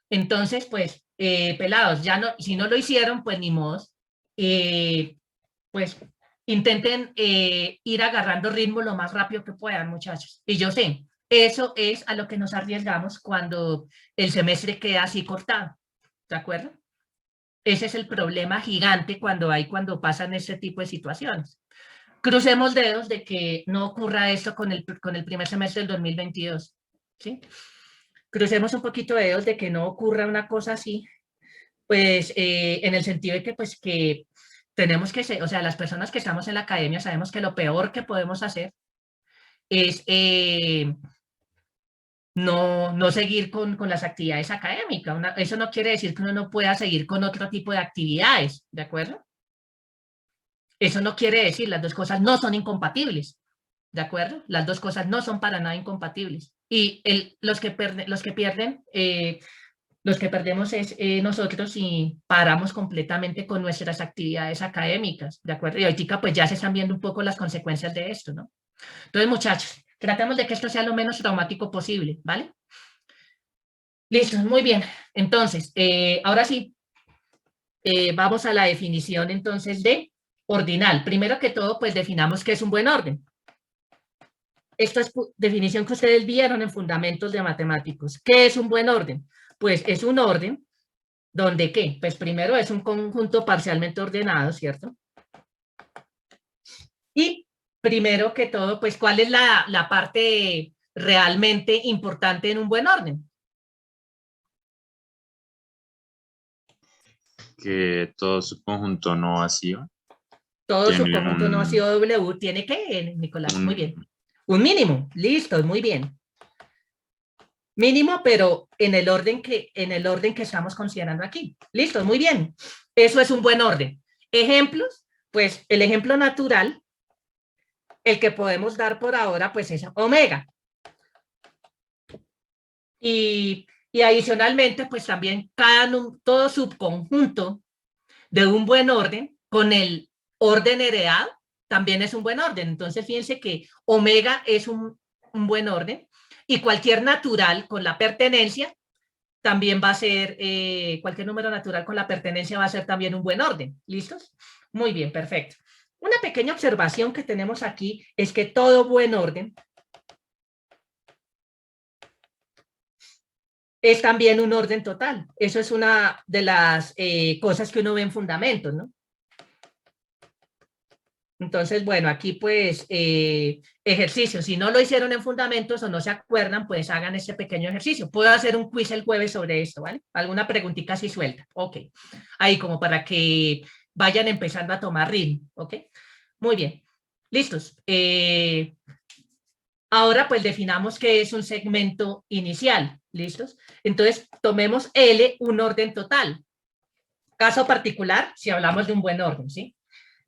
Entonces, pues, pelados, ya no, si no lo hicieron, pues ni modo. Pues intenten ir agarrando ritmo lo más rápido que puedan, muchachos. Y yo sé, eso es a lo que nos arriesgamos cuando el semestre queda así cortado, ¿de acuerdo? Ese es el problema gigante cuando pasan este tipo de situaciones. Crucemos dedos de que no ocurra esto con el primer semestre del 2022, ¿sí? Crucemos un poquito de dedos de que no ocurra una cosa así, pues en el sentido de que pues que tenemos que ser, o sea, las personas que estamos en la academia sabemos que lo peor que podemos hacer es no seguir con las actividades académicas. Eso no quiere decir que uno no pueda seguir con otro tipo de actividades, ¿de acuerdo? Eso no quiere decir, las dos cosas no son incompatibles, ¿de acuerdo? Las dos cosas no son para nada incompatibles. Y los que pierden, los que perdemos es nosotros y paramos completamente con nuestras actividades académicas, ¿de acuerdo? Y ahorita pues ya se están viendo un poco las consecuencias de esto, ¿no? Entonces, muchachos, tratemos de que esto sea lo menos traumático posible, ¿vale? Listo, muy bien. Entonces, ahora sí, vamos a la definición entonces de ordinal. Primero que todo, pues definamos qué es un buen orden. Esta es definición que ustedes vieron en Fundamentos de Matemáticos. ¿Qué es un buen orden? Pues es un orden donde, ¿qué? Pues primero es un conjunto parcialmente ordenado, ¿cierto? Y primero que todo, pues, ¿cuál es la parte realmente importante en un buen orden? Que todo su conjunto no vacío Todo tiene subconjunto no vacío W tiene que, Nicolás, muy bien. un- Un mínimo, listo, muy bien. Mínimo, pero en el orden que estamos considerando aquí. Listo, muy bien. Eso es un buen orden. Ejemplos, pues el ejemplo natural, el que podemos dar por ahora, pues es omega. Y adicionalmente, pues también todo subconjunto de un buen orden con el orden heredado también es un buen orden. Entonces, fíjense que omega es un buen orden y cualquier natural con la pertenencia también va a ser, cualquier número natural con la pertenencia va a ser también un buen orden. ¿Listos? Muy bien, perfecto. Una pequeña observación que tenemos aquí es que todo buen orden es también un orden total. Eso es una de las cosas que uno ve en fundamentos, ¿no? Entonces, bueno, aquí pues ejercicio. Si no lo hicieron en fundamentos o no se acuerdan, pues hagan este pequeño ejercicio. Puedo hacer un quiz el jueves sobre esto, ¿vale? Alguna preguntita así suelta. Ok. Ahí como para que vayan empezando a tomar ritmo, ¿ok? Muy bien. Listos. Ahora pues definamos qué es un segmento inicial. ¿Listos? Entonces tomemos L, un orden total. Caso particular, si hablamos de un buen orden, ¿sí?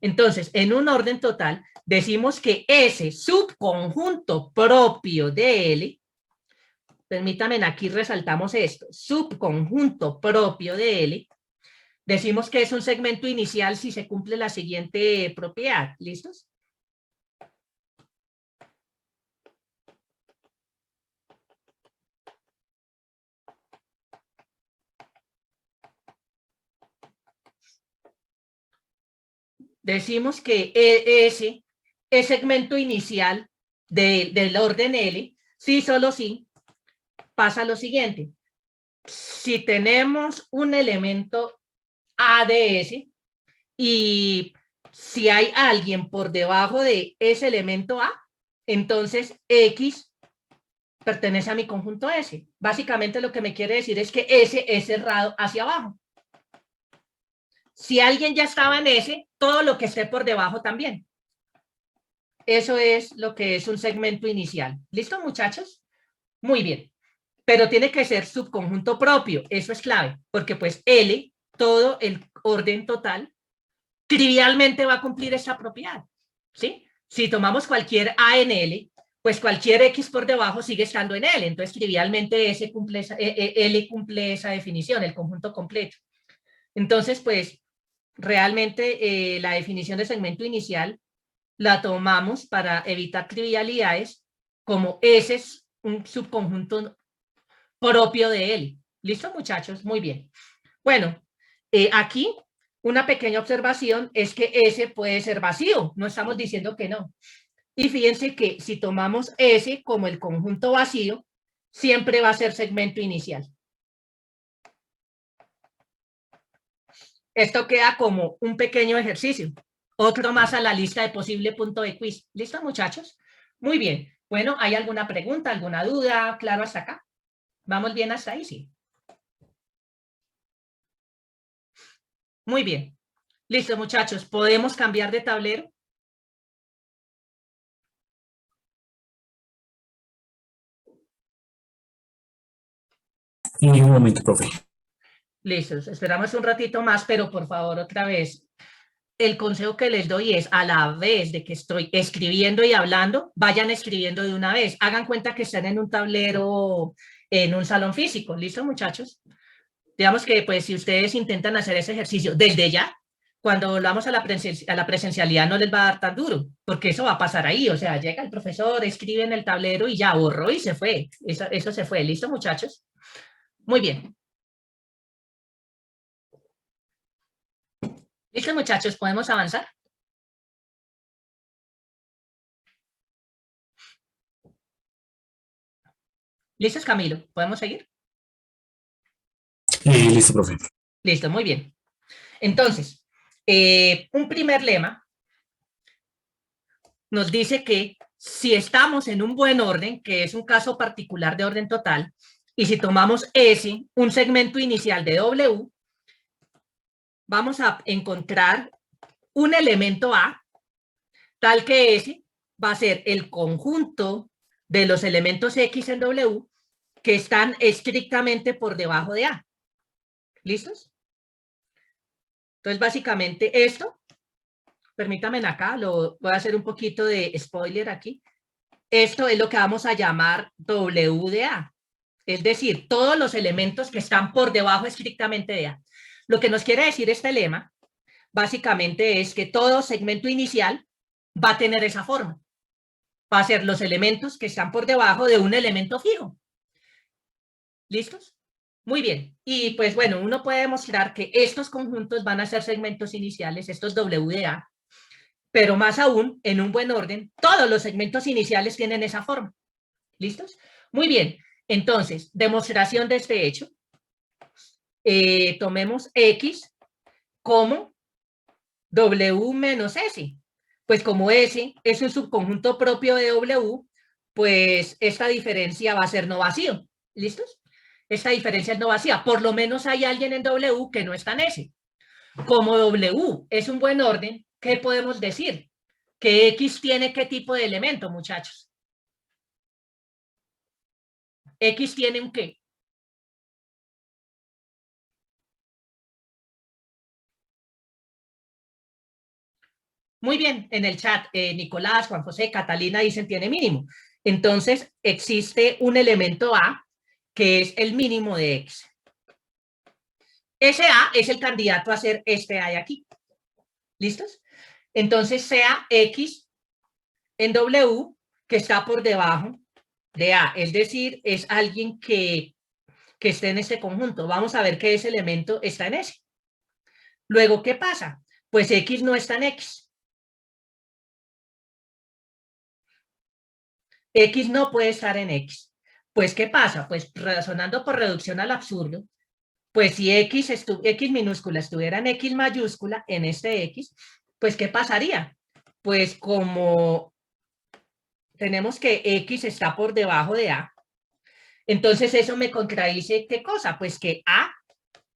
Entonces, en un orden total, decimos que ese subconjunto propio de L, permítanme, aquí resaltamos esto, subconjunto propio de L, decimos que es un segmento inicial si se cumple la siguiente propiedad. ¿Listos? Decimos que ese es segmento inicial del orden L, si solo si pasa lo siguiente. Si tenemos un elemento A de S y si hay alguien por debajo de ese elemento A, entonces X pertenece a mi conjunto S. Básicamente lo que me quiere decir es que S es cerrado hacia abajo. Si alguien ya estaba en S, todo lo que esté por debajo también. Eso es lo que es un segmento inicial. ¿Listo, muchachos? Muy bien. Pero tiene que ser subconjunto propio. Eso es clave, porque pues L, todo el orden total, trivialmente va a cumplir esa propiedad. ¿Sí? Si tomamos cualquier A en L, pues cualquier X por debajo sigue estando en L. Entonces, trivialmente L cumple esa definición, el conjunto completo. Entonces, pues, realmente la definición de segmento inicial la tomamos para evitar trivialidades, como ese es un subconjunto propio de él. ¿Listo, muchachos? Muy bien. Bueno, aquí una pequeña observación es que ese puede ser vacío, no estamos diciendo que no. Y fíjense que si tomamos ese como el conjunto vacío, siempre va a ser segmento inicial. Esto queda como un pequeño ejercicio. Otro más a la lista de posible punto de quiz. ¿Listo, muchachos? Muy bien. Bueno, ¿hay alguna pregunta, alguna duda? ¿Claro hasta acá? ¿Vamos bien hasta ahí? Sí. Muy bien. Listo, muchachos. ¿Podemos cambiar de tablero? En ningún momento, profe. Listo. Esperamos un ratito más, pero por favor, otra vez. el consejo que les doy es, a la vez de que estoy escribiendo y hablando, vayan escribiendo de una vez. Hagan cuenta que están en un tablero, en un salón físico. ¿Listo, muchachos? Digamos que, pues, si ustedes intentan hacer ese ejercicio desde ya, cuando volvamos a la presencialidad no les va a dar tan duro, porque eso va a pasar ahí. O sea, llega el profesor, escribe en el tablero y ya borró y se fue. Eso se fue. ¿Listo, muchachos? Muy bien. ¿Listo, muchachos? ¿Podemos avanzar? ¿Listos, Camilo? ¿Podemos seguir? Listo, profe. Listo, muy bien. Entonces, un primer lema nos dice que si estamos en un buen orden, que es un caso particular de orden total, y si tomamos S, un segmento inicial de W, vamos a encontrar un elemento A, tal que S va a ser el conjunto de los elementos X en W que están estrictamente por debajo de A. ¿Listos? Entonces, básicamente esto, permítanme acá, voy a hacer un poquito de spoiler aquí. Esto es lo que vamos a llamar W de A. Es decir, todos los elementos que están por debajo estrictamente de A. Lo que nos quiere decir este lema, básicamente, es que todo segmento inicial va a tener esa forma. Va a ser los elementos que están por debajo de un elemento fijo. ¿Listos? Muy bien. Y pues bueno, uno puede demostrar que estos conjuntos van a ser segmentos iniciales, estos W de A, pero más aún, en un buen orden, todos los segmentos iniciales tienen esa forma. ¿Listos? Muy bien. Entonces, demostración de este hecho. Tomemos X como W menos S. Pues como S es un subconjunto propio de W, pues esta diferencia va a ser no vacío. ¿Listos? Esta diferencia es no vacía. Por lo menos hay alguien en W que no está en S. Como W es un buen orden, ¿qué podemos decir? Que X tiene qué tipo de elemento, muchachos. X tiene un qué. Muy bien, en el chat, Nicolás, Juan José, Catalina dicen tiene mínimo. Entonces, existe un elemento A que es el mínimo de X. Ese A es el candidato a ser este A de aquí. ¿Listos? Entonces, sea X en W que está por debajo de A. Es decir, es alguien que esté en este conjunto. Vamos a ver que ese elemento está en ese. Luego, ¿qué pasa? Pues X no está en X. X no puede estar en X. Pues, ¿qué pasa? Pues razonando por reducción al absurdo, pues si X minúscula estuviera en X mayúscula, en este X, pues ¿qué pasaría? Pues como tenemos que X está por debajo de A, entonces eso me contradice ¿qué cosa? Pues que A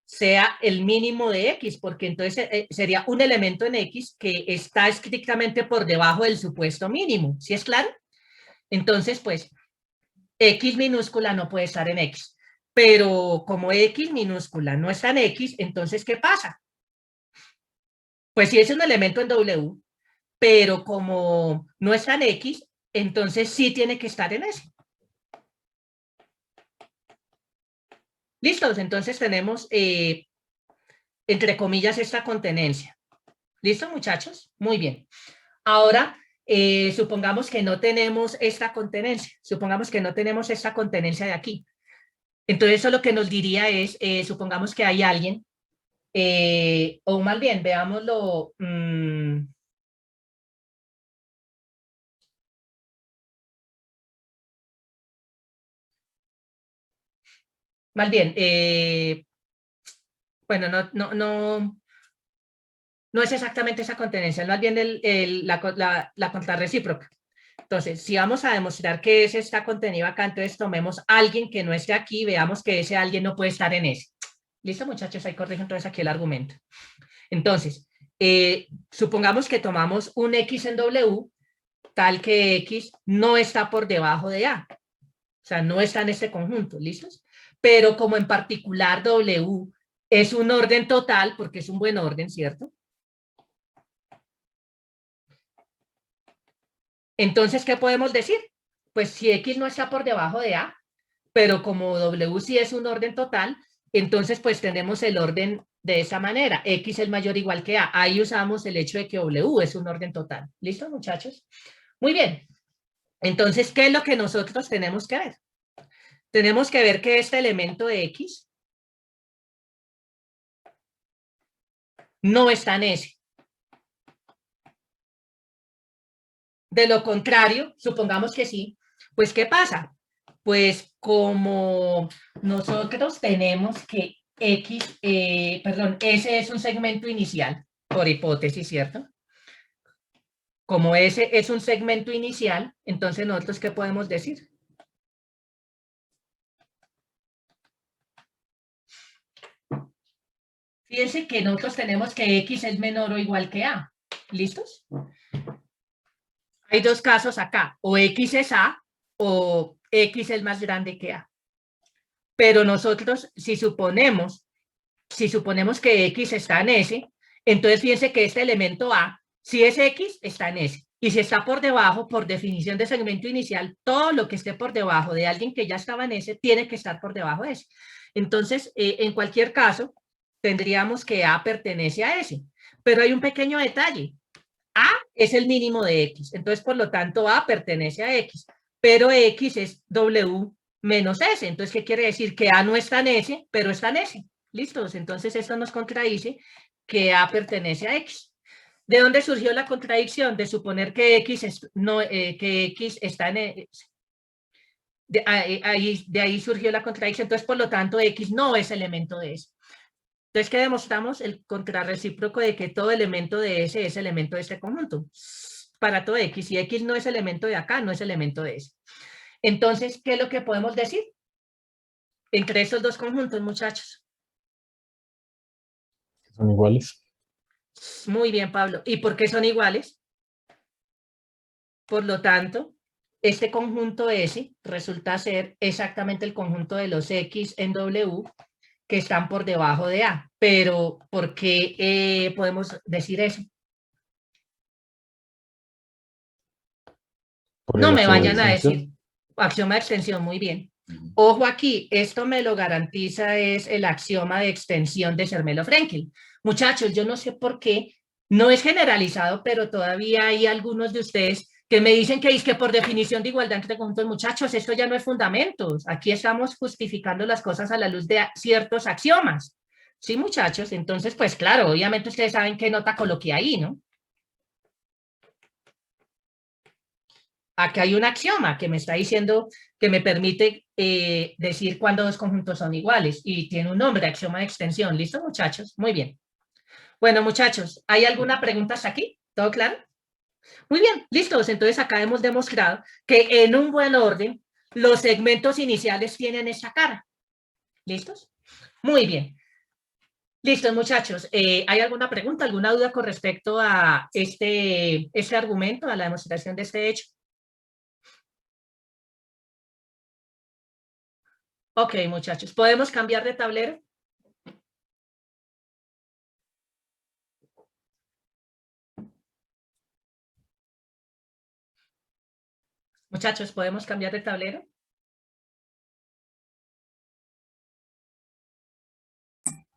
sea el mínimo de X, porque entonces sería un elemento en X que está estrictamente por debajo del supuesto mínimo. ¿Sí es claro? Entonces, pues, X minúscula no puede estar en X. Pero como X minúscula no está en X, entonces, ¿qué pasa? Pues sí es un elemento en W, pero como no está en X, entonces sí tiene que estar en S. ¿Listos? Entonces tenemos, entre comillas, esta contenencia. ¿Listo, muchachos? Muy bien. Ahora, supongamos que no tenemos esta contenencia. Supongamos que no tenemos esta contenencia de aquí. Entonces, eso lo que nos diría es, supongamos que hay alguien, o más bien, veámoslo. Más bien, bueno, no es exactamente esa contenencia, es más bien la contrarrecíproca. Entonces, si vamos a demostrar que ese está contenido acá, entonces tomemos a alguien que no esté aquí, veamos que ese alguien no puede estar en ese. ¿Listo, muchachos? Ahí corrijo entonces aquí el argumento. Entonces, supongamos que tomamos un X en W, tal que X no está por debajo de A. O sea, no está en este conjunto, ¿listos? Pero como en particular W es un orden total, porque es un buen orden, ¿cierto? Entonces, ¿qué podemos decir? Pues si X no está por debajo de A, pero como W sí es un orden total, entonces pues tenemos el orden de esa manera. X es mayor o igual que A. Ahí usamos el hecho de que W es un orden total. ¿Listo, muchachos? Muy bien. Entonces, ¿qué es lo que nosotros tenemos que ver? Tenemos que ver que este elemento de X no está en S. De lo contrario, supongamos que sí, pues ¿qué pasa? Pues como nosotros tenemos que S es un segmento inicial, por hipótesis, ¿cierto? Como S es un segmento inicial, entonces nosotros ¿qué podemos decir? Fíjense que nosotros tenemos que X es menor o igual que A. ¿Listos? Hay dos casos acá, o X es A o X es más grande que A. Pero nosotros, si suponemos que X está en S, entonces fíjense que este elemento A, si es X, está en S. Y si está por debajo, por definición de segmento inicial, todo lo que esté por debajo de alguien que ya estaba en S, tiene que estar por debajo de S. Entonces, en cualquier caso, tendríamos que A pertenece a S. Pero hay un pequeño detalle. A es el mínimo de X. Entonces, por lo tanto, A pertenece a X. Pero X es W menos S. Entonces, ¿qué quiere decir? Que A no está en S, pero está en S. ¿Listos? Entonces, esto nos contradice que A pertenece a X. ¿De dónde surgió la contradicción? De suponer que X, que X está en S. De ahí surgió la contradicción. Entonces, por lo tanto, X no es elemento de S. Entonces, ¿qué demostramos? El contrarrecíproco de que todo elemento de S es elemento de este conjunto. Para todo X. Si X no es elemento de acá, no es elemento de S. Entonces, ¿qué es lo que podemos decir? Entre estos dos conjuntos, muchachos. Son iguales. Muy bien, Pablo. ¿Y por qué son iguales? Por lo tanto, este conjunto S resulta ser exactamente el conjunto de los X en W que están por debajo de A. Pero, ¿por qué podemos decir eso? Por No el me axioma de vayan a extensión. decir. Axioma de extensión, muy bien. Ojo aquí, esto me lo garantiza es el axioma de extensión de Zermelo-Fraenkel. Muchachos, yo no sé por qué, no es generalizado, pero todavía hay algunos de ustedes que me dicen que es que por definición de igualdad entre conjuntos, muchachos, esto ya no es fundamentos. Aquí estamos justificando las cosas a la luz de ciertos axiomas. Sí, muchachos, entonces, pues claro, obviamente ustedes saben qué nota coloqué ahí, ¿no? Aquí hay un axioma que me está diciendo que me permite decir cuándo dos conjuntos son iguales y tiene un nombre, axioma de extensión. ¿Listo, muchachos? Muy bien. Bueno, muchachos, ¿hay alguna pregunta hasta aquí? ¿Todo claro? Muy bien, listos. Entonces acá hemos demostrado que en un buen orden los segmentos iniciales tienen esta cara. ¿Listos? Muy bien. Listos, muchachos. ¿Hay alguna pregunta, alguna duda con respecto a este argumento, a la demostración de este hecho? Ok, muchachos, ¿podemos cambiar de tablero? Muchachos, ¿podemos cambiar de tablero?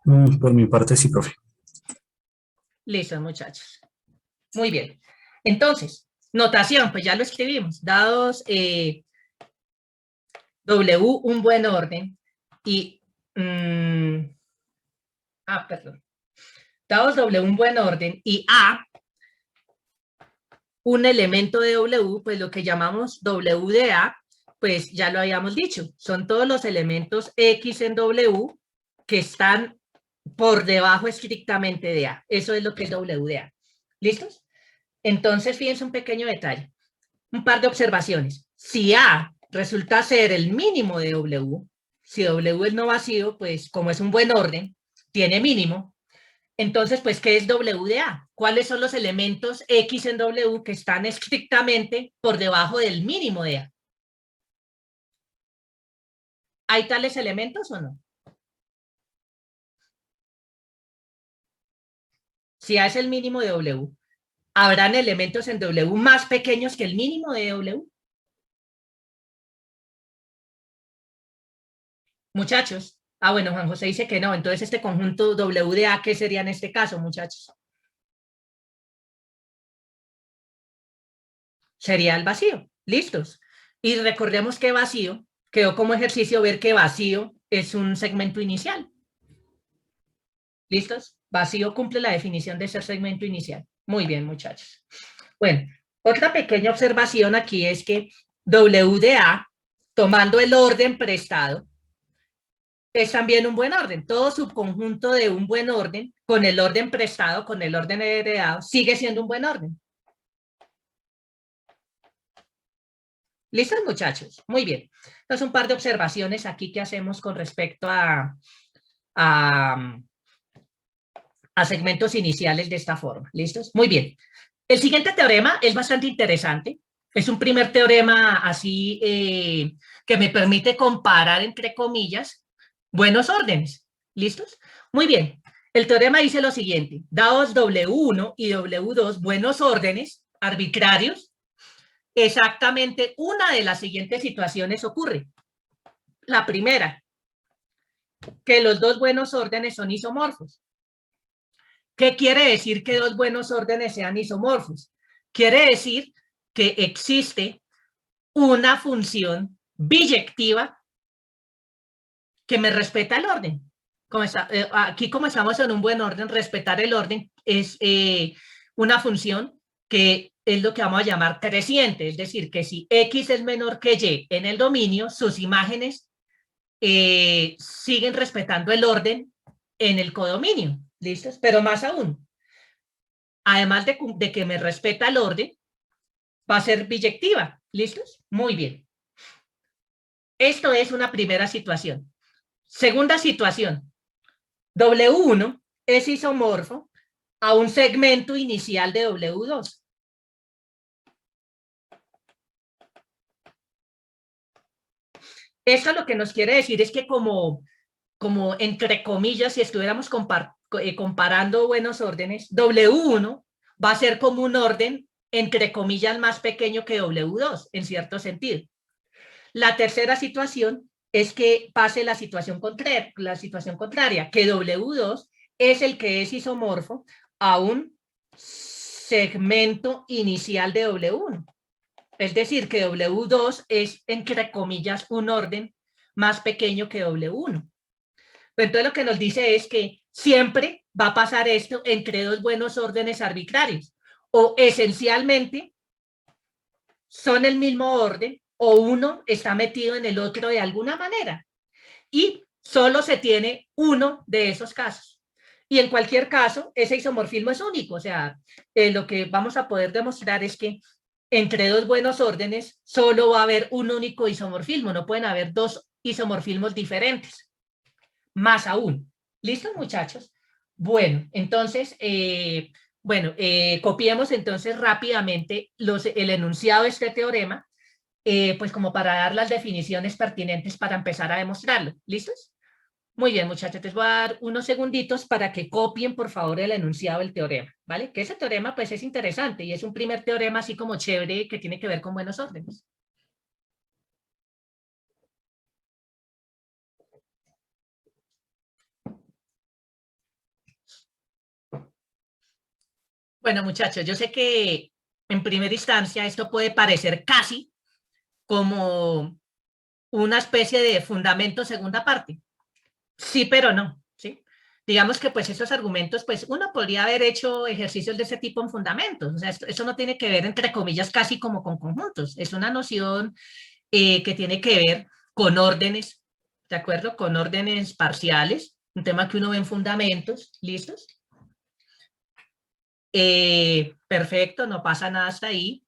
Por mi parte, sí, profe. Listo, muchachos. Muy bien. Entonces, notación, pues ya lo escribimos. Dados W, un buen orden, y... perdón. Dados W, un buen orden, y A, un elemento de W, pues lo que llamamos W de A, pues ya lo habíamos dicho, son todos los elementos X en W que están por debajo estrictamente de A. Eso es lo que es W de A. ¿Listos? Entonces, fíjense un pequeño detalle. Un par de observaciones. Si A resulta ser el mínimo de W, si W es no vacío, pues como es un buen orden, tiene mínimo. Entonces, pues, ¿qué es W de A? ¿Cuáles son los elementos X en W que están estrictamente por debajo del mínimo de A? ¿Hay tales elementos o no? Si A es el mínimo de W, ¿Habrán elementos en W más pequeños que el mínimo de W? Muchachos. Ah, bueno, Juan José dice que no. Entonces, este conjunto W de A, ¿qué sería en este caso, muchachos? Sería el vacío. ¿Listos? Y recordemos que vacío, quedó como ejercicio ver que vacío es un segmento inicial. ¿Listos? Vacío cumple la definición de ser segmento inicial. Muy bien, muchachos. Bueno, otra pequeña observación aquí es que W de A, tomando el orden prestado, es también un buen orden. Todo subconjunto de un buen orden, con el orden prestado, con el orden heredado, sigue siendo un buen orden. ¿Listos, muchachos? Muy bien. Entonces, un par de observaciones aquí que hacemos con respecto a segmentos iniciales de esta forma. ¿Listos? Muy bien. El siguiente teorema es bastante interesante. Es un primer teorema así que me permite comparar, entre comillas, buenos órdenes. ¿Listos? Muy bien. El teorema dice lo siguiente. Dados W1 y W2 buenos órdenes arbitrarios, exactamente una de las siguientes situaciones ocurre. La primera, que los dos buenos órdenes son isomorfos. ¿Qué quiere decir que dos buenos órdenes sean isomorfos? Quiere decir que existe una función biyectiva que me respeta el orden. Aquí, como estamos en un buen orden, respetar el orden es una función que es lo que vamos a llamar creciente, es decir, que si X es menor que Y en el dominio, sus imágenes siguen respetando el orden en el codominio. ¿Listos? Pero más aún, además de que me respeta el orden, va a ser biyectiva. ¿Listos? Muy bien. Esto es una primera situación. Segunda situación. W1 es isomorfo a un segmento inicial de W2. Esto lo que nos quiere decir es que como entre comillas, si estuviéramos comparando buenos órdenes, W1 va a ser como un orden, entre comillas, más pequeño que W2, en cierto sentido. La tercera situación es que pase la situación contraria, que W2 es el que es isomorfo a un segmento inicial de W1. Es decir, que W2 es, entre comillas, un orden más pequeño que W1. Entonces lo que nos dice es que siempre va a pasar esto entre dos buenos órdenes arbitrarios, o esencialmente son el mismo orden, o uno está metido en el otro de alguna manera, y solo se tiene uno de esos casos. Y en cualquier caso, ese isomorfismo es único, o sea, lo que vamos a poder demostrar es que entre dos buenos órdenes solo va a haber un único isomorfismo, no pueden haber dos isomorfismos diferentes. Más aún. ¿Listos, muchachos? Bueno, entonces, copiemos entonces rápidamente el enunciado de este teorema, pues como para dar las definiciones pertinentes para empezar a demostrarlo. ¿Listos? Muy bien, muchachos, les voy a dar unos segunditos para que copien, por favor, el enunciado del teorema, ¿vale? Que ese teorema, pues, es interesante y es un primer teorema así como chévere que tiene que ver con buenos órdenes. Bueno, muchachos, yo sé que en primera instancia esto puede parecer casi como una especie de fundamento segunda parte. Sí, pero no, ¿sí? Digamos que pues esos argumentos, pues uno podría haber hecho ejercicios de ese tipo en fundamentos. O sea, eso no tiene que ver, entre comillas, casi como con conjuntos. Es una noción que tiene que ver con órdenes, ¿de acuerdo? Con órdenes parciales, un tema que uno ve en fundamentos, ¿listos? Perfecto, no pasa nada hasta ahí.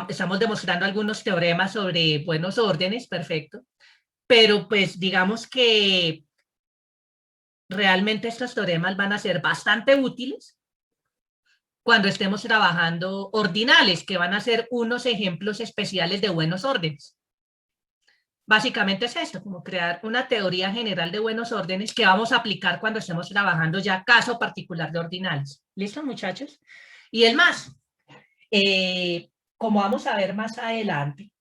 Estamos demostrando algunos teoremas sobre buenos órdenes, perfecto. Pero pues digamos que realmente estos teoremas van a ser bastante útiles cuando estemos trabajando ordinales, que van a ser unos ejemplos especiales de buenos órdenes. Básicamente es esto, como crear una teoría general de buenos órdenes que vamos a aplicar cuando estemos trabajando ya caso particular de ordinales. ¿Listo, muchachos? Y el más, como vamos a ver más adelante,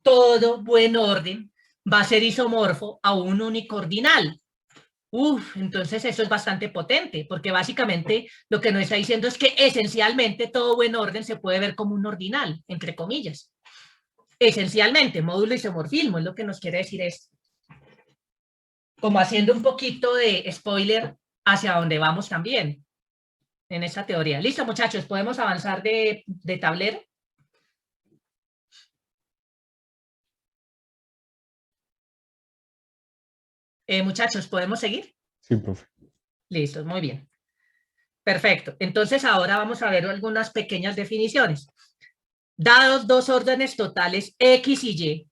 todo buen orden va a ser isomorfo a un unicoordinal. Entonces eso es bastante potente, porque básicamente lo que nos está diciendo es que esencialmente todo buen orden se puede ver como un ordinal, entre comillas. Esencialmente, módulo isomorfismo es lo que nos quiere decir esto. Como haciendo un poquito de spoiler hacia donde vamos también en esta teoría. Listo, muchachos, podemos avanzar de tablero. Muchachos, ¿podemos seguir? Sí, profe. Listo, muy bien. Perfecto. Entonces ahora vamos a ver algunas pequeñas definiciones. Dados dos órdenes totales X y Y,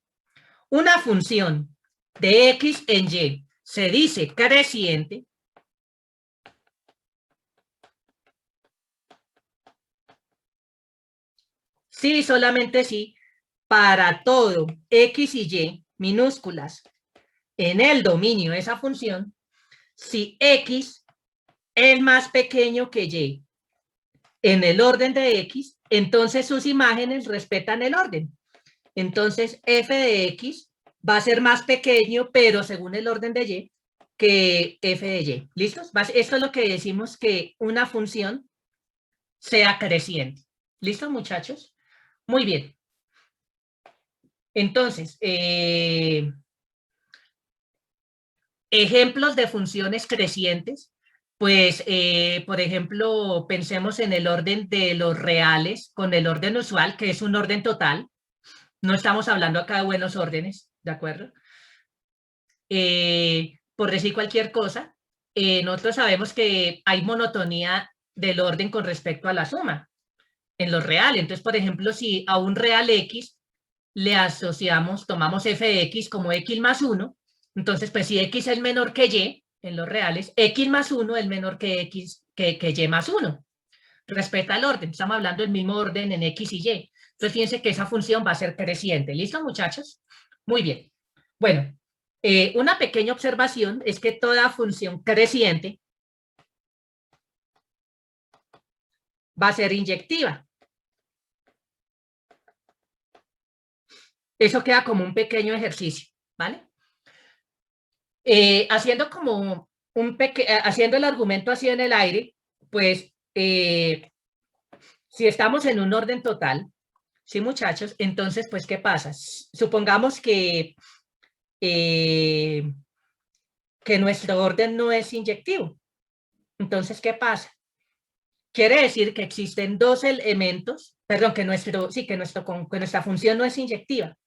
una función de X en Y se dice creciente sí, solamente sí, para todo X y Y minúsculas en el dominio de esa función, si X es más pequeño que Y en el orden de X, entonces sus imágenes respetan el orden. Entonces f de X va a ser más pequeño, pero según el orden de Y, que f de Y. ¿Listos? Esto es lo que decimos que una función sea creciente. ¿Listo, muchachos? Muy bien. Entonces, ejemplos de funciones crecientes, pues, por ejemplo, pensemos en el orden de los reales con el orden usual, que es un orden total. No estamos hablando acá de buenos órdenes, ¿de acuerdo? Por decir cualquier cosa, nosotros sabemos que hay monotonía del orden con respecto a la suma en los reales. Entonces, por ejemplo, si a un real X le asociamos, tomamos f de X como X más 1, entonces, pues si X es menor que Y en los reales, X más 1 es menor que X, que Y más 1. Respeta el orden, estamos hablando del mismo orden en X y Y. Entonces, fíjense que esa función va a ser creciente. ¿Listo, muchachos? Muy bien. Bueno, una pequeña observación es que toda función creciente va a ser inyectiva. Eso queda como un pequeño ejercicio, ¿vale? Haciendo como haciendo el argumento así en el aire, pues si estamos en un orden total, ¿sí, muchachos? Entonces, pues, ¿qué pasa? Supongamos que nuestro orden no es inyectivo. Entonces, ¿qué pasa? Quiere decir que existen dos elementos, perdón, que nuestra función no es inyectiva.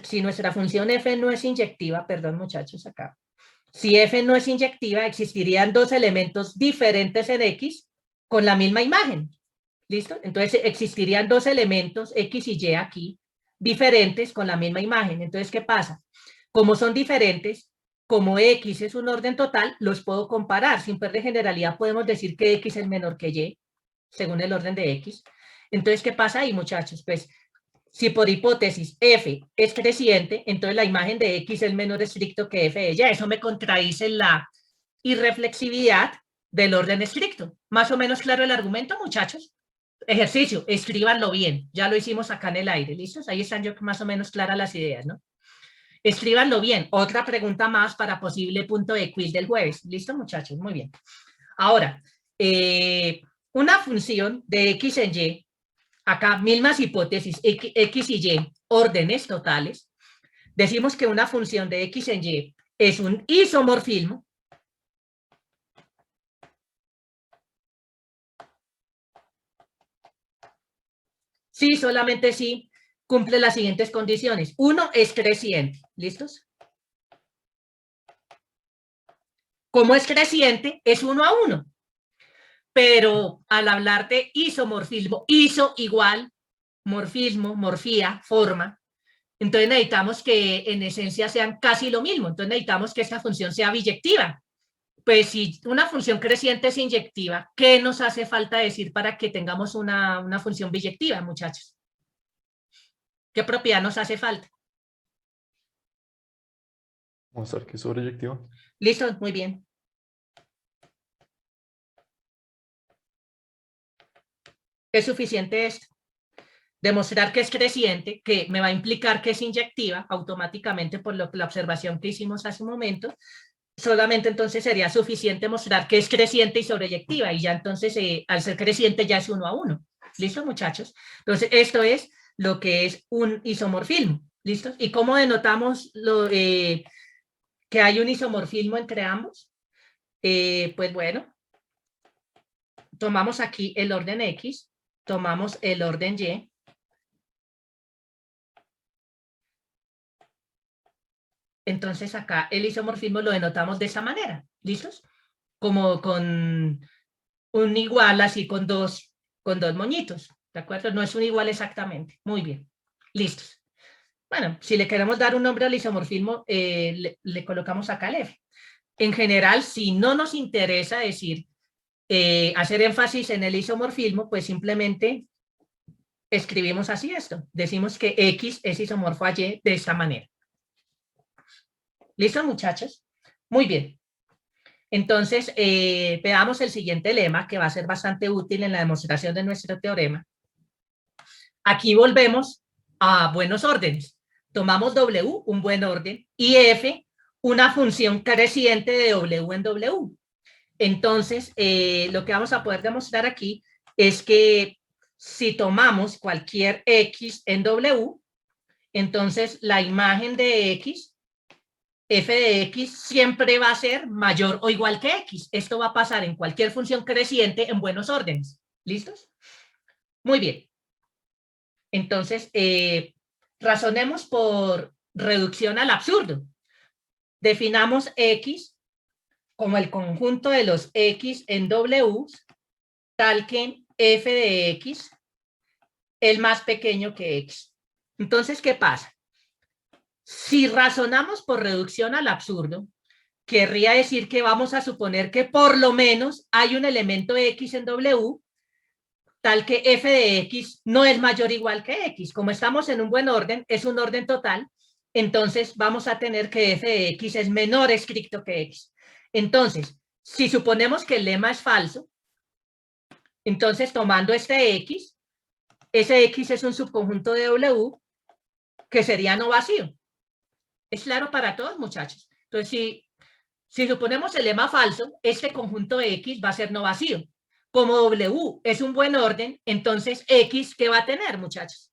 Si nuestra función f no es inyectiva, perdón, muchachos, acá. Si f no es inyectiva, existirían dos elementos diferentes en X con la misma imagen. ¿Listo? Entonces existirían dos elementos X y Y aquí diferentes con la misma imagen. Entonces, ¿qué pasa? Como son diferentes, como X es un orden total, los puedo comparar. Sin perder generalidad podemos decir que X es menor que Y, según el orden de X. Entonces, ¿qué pasa ahí, muchachos? Pues, si por hipótesis F es creciente, entonces la imagen de X es menor estricto que F de Y. Eso me contradice la irreflexividad del orden estricto. ¿Más o menos claro el argumento, muchachos? Ejercicio, escríbanlo bien. Ya lo hicimos acá en el aire, ¿listos? Ahí están yo más o menos claras las ideas, ¿no? Escríbanlo bien. Otra pregunta más para posible punto de quiz del jueves. ¿Listo, muchachos? Muy bien. Ahora, una función de X en Y, acá mismas hipótesis, X y Y, órdenes totales. Decimos que una función de X en Y es un isomorfismo. Sí, solamente sí cumple las siguientes condiciones. Uno, es creciente. ¿Listos? Como es creciente, es 1 a 1. Pero al hablar de isomorfismo, iso igual, morfismo, morfía, forma, entonces necesitamos que en esencia sean casi lo mismo. Entonces necesitamos que esta función sea biyectiva. Pues si una función creciente es inyectiva, ¿qué nos hace falta decir para que tengamos una función biyectiva, muchachos? ¿Qué propiedad nos hace falta? Mostrar que es sobreyectivo. Listo, muy bien. Es suficiente esto. Demostrar que es creciente, que me va a implicar que es inyectiva automáticamente por la observación que hicimos hace un momento. Solamente entonces sería suficiente mostrar que es creciente y sobreyectiva, y ya entonces al ser creciente ya es 1 a 1. ¿Listo, muchachos? Entonces esto es lo que es un isomorfismo. ¿Listo? ¿Y cómo denotamos que hay un isomorfismo entre ambos? Pues bueno, tomamos aquí el orden X, tomamos el orden Y, entonces acá el isomorfismo lo denotamos de esa manera. ¿Listos? Como con un igual así con dos moñitos. ¿De acuerdo? No es un igual exactamente. Muy bien. Listos. Bueno, si le queremos dar un nombre al isomorfismo, le colocamos acá el F. En general, si no nos interesa decir, hacer énfasis en el isomorfismo, pues simplemente escribimos así esto. Decimos que X es isomorfo a Y de esta manera. ¿Listo, muchachos? Muy bien. Entonces, veamos el siguiente lema que va a ser bastante útil en la demostración de nuestro teorema. Aquí volvemos a buenos órdenes. Tomamos W, un buen orden, y F, una función creciente de W en W. Entonces, lo que vamos a poder demostrar aquí es que si tomamos cualquier X en W, entonces la imagen de X, F de X siempre va a ser mayor o igual que X. Esto va a pasar en cualquier función creciente en buenos órdenes. ¿Listos? Muy bien. Entonces, razonemos por reducción al absurdo. Definamos X como el conjunto de los X en W, tal que F de X es más pequeño que X. Entonces, ¿qué pasa? Si razonamos por reducción al absurdo, querría decir que vamos a suponer que por lo menos hay un elemento X en W, tal que F de X no es mayor o igual que X. Como estamos en un buen orden, es un orden total, entonces vamos a tener que F de X es menor estricto que X. Entonces, si suponemos que el lema es falso, entonces tomando este X, ese X es un subconjunto de W que sería no vacío. ¿Es claro para todos, muchachos? Entonces, si suponemos el lema falso, este conjunto X va a ser no vacío. Como W es un buen orden, entonces X, ¿qué va a tener, muchachos?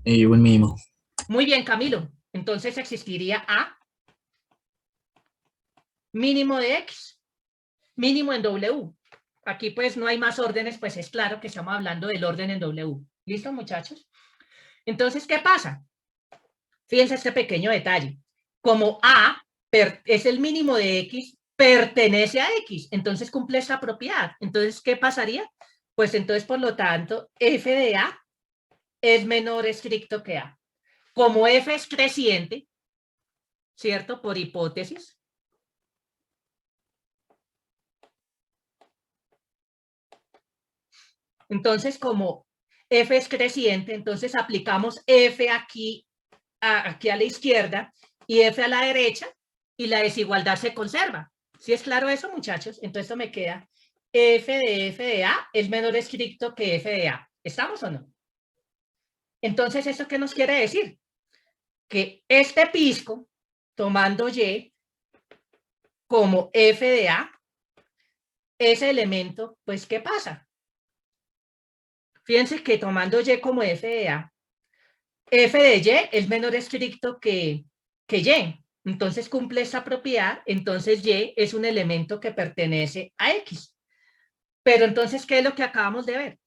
Un mínimo. Muy bien, Camilo. Entonces existiría A mínimo de X, mínimo en W. Aquí pues no hay más órdenes, pues es claro que estamos hablando del orden en W. ¿Listo, muchachos? Entonces, ¿qué pasa? Fíjense este pequeño detalle. Como A es el mínimo de X, pertenece a X, entonces cumple esta propiedad. Entonces, ¿qué pasaría? Pues entonces, por lo tanto, F de A es menor estricto que A. Como F es creciente, ¿cierto? Por hipótesis. Entonces, como F es creciente, entonces aplicamos F aquí a la izquierda y F a la derecha y la desigualdad se conserva. ¿Sí es claro eso, muchachos? Entonces esto me queda F de A es menor estricto que F de A. ¿Estamos o no? Entonces, ¿esto qué nos quiere decir? Que este pisco, tomando Y como F de A, ese elemento, pues, ¿qué pasa? Fíjense que tomando Y como F de A, F de Y es menor estricto que Y. Entonces cumple esa propiedad, entonces Y es un elemento que pertenece a X. Pero entonces, ¿qué es lo que acabamos de ver?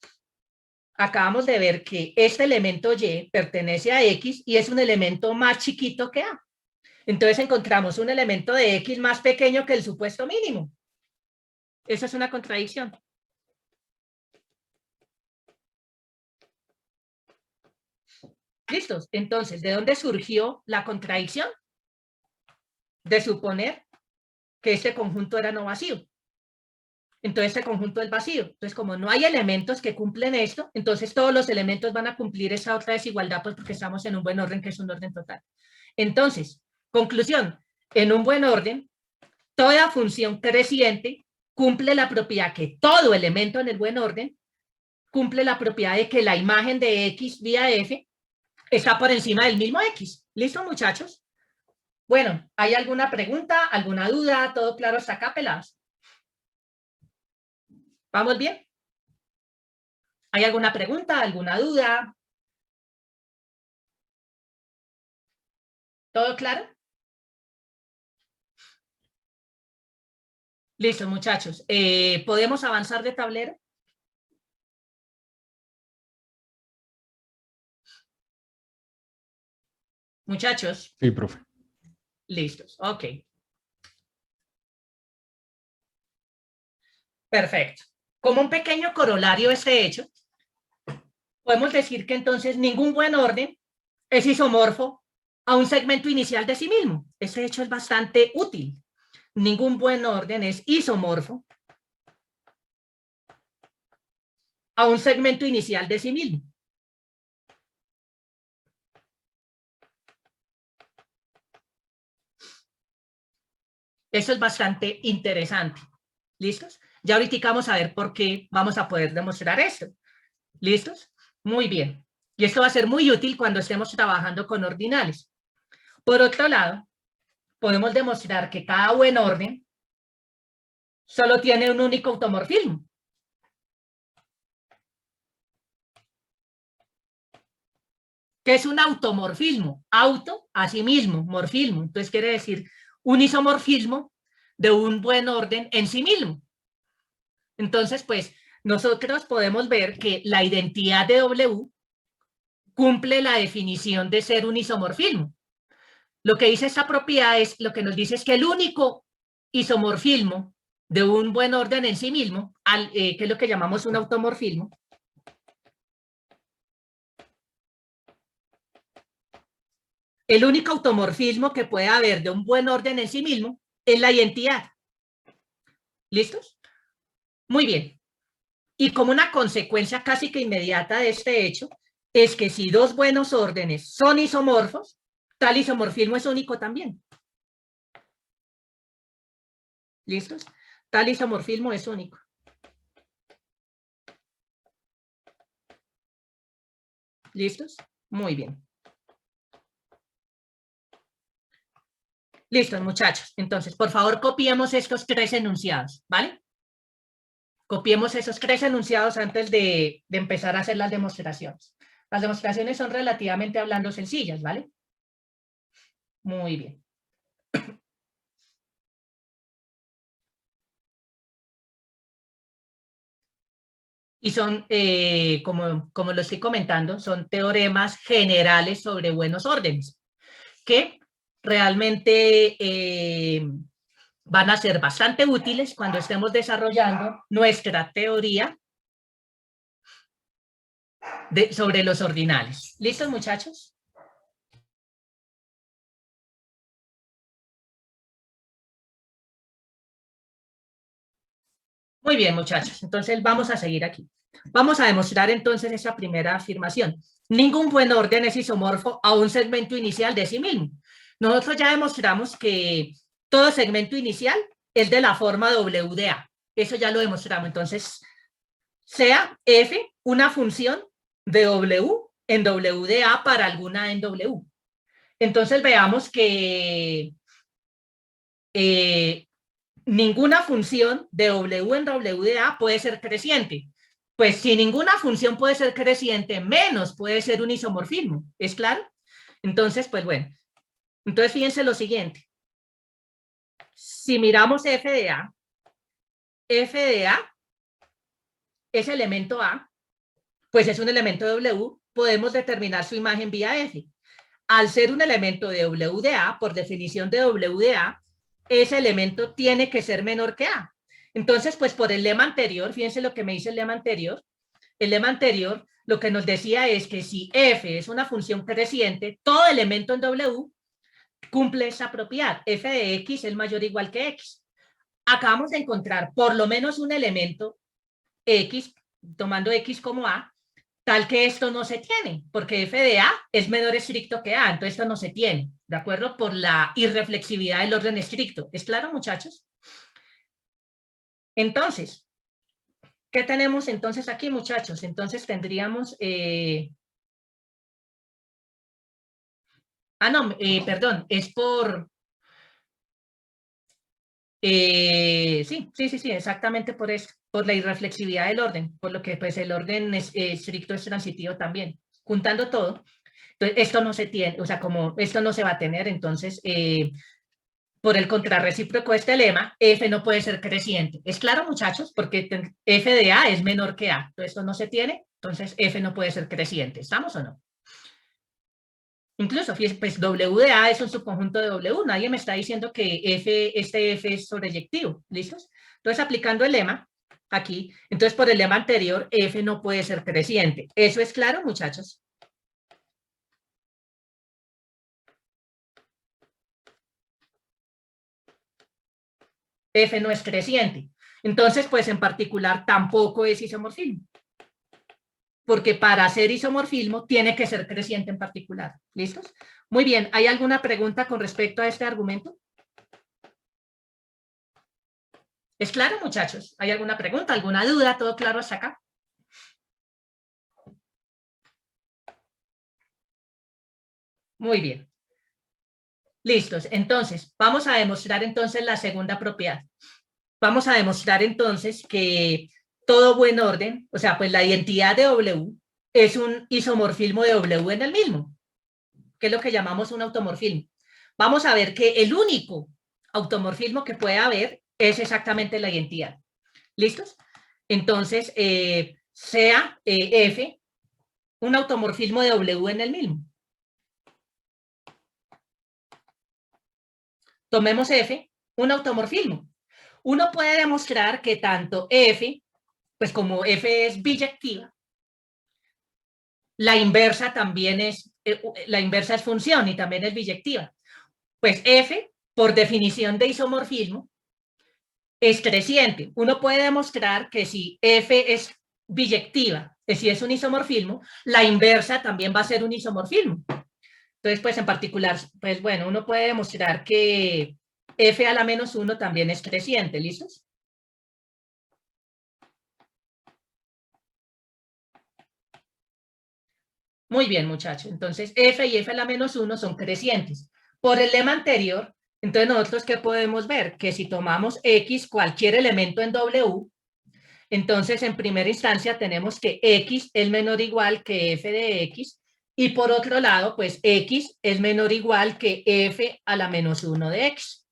Acabamos de ver que este elemento Y pertenece a X y es un elemento más chiquito que A. Entonces encontramos un elemento de X más pequeño que el supuesto mínimo. Esa es una contradicción. ¿Listos? Entonces, ¿de dónde surgió la contradicción? De suponer que este conjunto era no vacío. Entonces, este conjunto es vacío. Entonces, como no hay elementos que cumplen esto, entonces todos los elementos van a cumplir esa otra desigualdad, pues porque estamos en un buen orden, que es un orden total. Entonces, conclusión, en un buen orden, toda función creciente cumple la propiedad que todo elemento en el buen orden cumple la propiedad de que la imagen de X vía F está por encima del mismo X. ¿Listo, muchachos? Bueno, ¿hay alguna pregunta, alguna duda? ¿Todo claro hasta acá, pelados? ¿Vamos bien? ¿Hay alguna pregunta, alguna duda? ¿Todo claro? Listo, muchachos. ¿Podemos avanzar de tablero? Muchachos. Sí, profe. Listos, ok. Perfecto. Como un pequeño corolario de este hecho, podemos decir que entonces ningún buen orden es isomorfo a un segmento inicial de sí mismo. Este hecho es bastante útil. Ningún buen orden es isomorfo a un segmento inicial de sí mismo. Eso es bastante interesante. ¿Listos? Ya ahorita vamos a ver por qué vamos a poder demostrar esto. ¿Listos? Muy bien. Y esto va a ser muy útil cuando estemos trabajando con ordinales. Por otro lado, podemos demostrar que cada buen orden solo tiene un único automorfismo. ¿Qué es un automorfismo? Auto, a sí mismo, morfismo. Entonces quiere decir un isomorfismo de un buen orden en sí mismo. Entonces, pues, nosotros podemos ver que la identidad de W cumple la definición de ser un isomorfismo. Lo que dice esta propiedad es, lo que nos dice es que el único isomorfismo de un buen orden en sí mismo, que es lo que llamamos un automorfismo, el único automorfismo que puede haber de un buen orden en sí mismo es la identidad. ¿Listos? Muy bien. Y como una consecuencia casi que inmediata de este hecho, es que si dos buenos órdenes son isomorfos, tal isomorfismo es único también. ¿Listos? Tal isomorfismo es único. ¿Listos? Muy bien. Listos, muchachos. Entonces, por favor, copiemos estos tres enunciados, ¿vale? Copiemos esos tres enunciados antes de empezar a hacer las demostraciones. Las demostraciones son relativamente hablando sencillas, ¿vale? Muy bien. Y son, como lo estoy comentando, son teoremas generales sobre buenos órdenes, que realmente van a ser bastante útiles cuando estemos desarrollando nuestra teoría sobre los ordinales. ¿Listos, muchachos? Muy bien, muchachos. Entonces vamos a seguir aquí. Vamos a demostrar entonces esa primera afirmación. Ningún buen orden es isomorfo a un segmento inicial de sí mismo. Nosotros ya demostramos que todo segmento inicial es de la forma W de A. Eso ya lo demostramos. Entonces, sea F una función de W en W de A para alguna en W. Entonces veamos que ninguna función de W en W de A puede ser creciente. Pues si ninguna función puede ser creciente, menos puede ser un isomorfismo. ¿Es claro? Entonces, pues bueno. Entonces, fíjense lo siguiente. Si miramos F de A es elemento A, pues es un elemento de W, podemos determinar su imagen vía F. Al ser un elemento de W de A, por definición de W de A, ese elemento tiene que ser menor que A. Entonces, pues por el lema anterior, fíjense lo que me dice el lema anterior lo que nos decía es que si F es una función creciente, todo elemento en W cumple esa propiedad. F de X es mayor o igual que X. Acabamos de encontrar por lo menos un elemento X, tomando X como A, tal que esto no se tiene, porque F de A es menor estricto que A, entonces esto no se tiene, ¿de acuerdo? Por la irreflexividad del orden estricto. ¿Es claro, muchachos? Entonces, ¿qué tenemos entonces aquí, muchachos? Entonces tendríamos... perdón, es por... sí, exactamente por eso, por la irreflexividad del orden, por lo que pues el orden estricto es transitivo también. Juntando todo, entonces esto no se tiene, o sea, como esto no se va a tener, entonces, por el contrarrecíproco de este lema, F no puede ser creciente. ¿Es claro, muchachos? Porque F de A es menor que A, entonces esto no se tiene, entonces F no puede ser creciente. ¿Estamos o no? Incluso, pues W de A es un subconjunto de W. Nadie me está diciendo que este F es sobreyectivo. ¿Listos? Entonces, aplicando el lema aquí, entonces por el lema anterior, F no puede ser creciente. ¿Eso es claro, muchachos? F no es creciente. Entonces, pues en particular, tampoco es isomorfismo. Porque para ser isomorfismo tiene que ser creciente en particular. ¿Listos? Muy bien, ¿hay alguna pregunta con respecto a este argumento? ¿Es claro, muchachos? ¿Hay alguna pregunta, alguna duda? ¿Todo claro hasta acá? Muy bien. Listos. Entonces, vamos a demostrar entonces la segunda propiedad. Vamos a demostrar entonces que todo buen orden, o sea, pues la identidad de W es un isomorfismo de W en el mismo, que es lo que llamamos un automorfismo. Vamos a ver que el único automorfismo que puede haber es exactamente la identidad. ¿Listos? Entonces, sea F un automorfismo de W en el mismo. Tomemos F, un automorfismo. Uno puede demostrar que tanto F, pues como F es biyectiva, la inversa también es, la inversa es función y también es biyectiva. Pues F, por definición de isomorfismo, es creciente. Uno puede demostrar que si F es biyectiva, si es un isomorfismo, la inversa también va a ser un isomorfismo. Entonces, pues en particular, pues bueno, uno puede demostrar que F a la menos 1 también es creciente. ¿Listos? Muy bien, muchachos. Entonces, F y F a la menos 1 son crecientes. Por el lema anterior, entonces nosotros, ¿qué podemos ver? Que si tomamos X, cualquier elemento en W, entonces en primera instancia tenemos que X es menor o igual que F de X, y por otro lado, pues X es menor o igual que F a la menos 1 de X.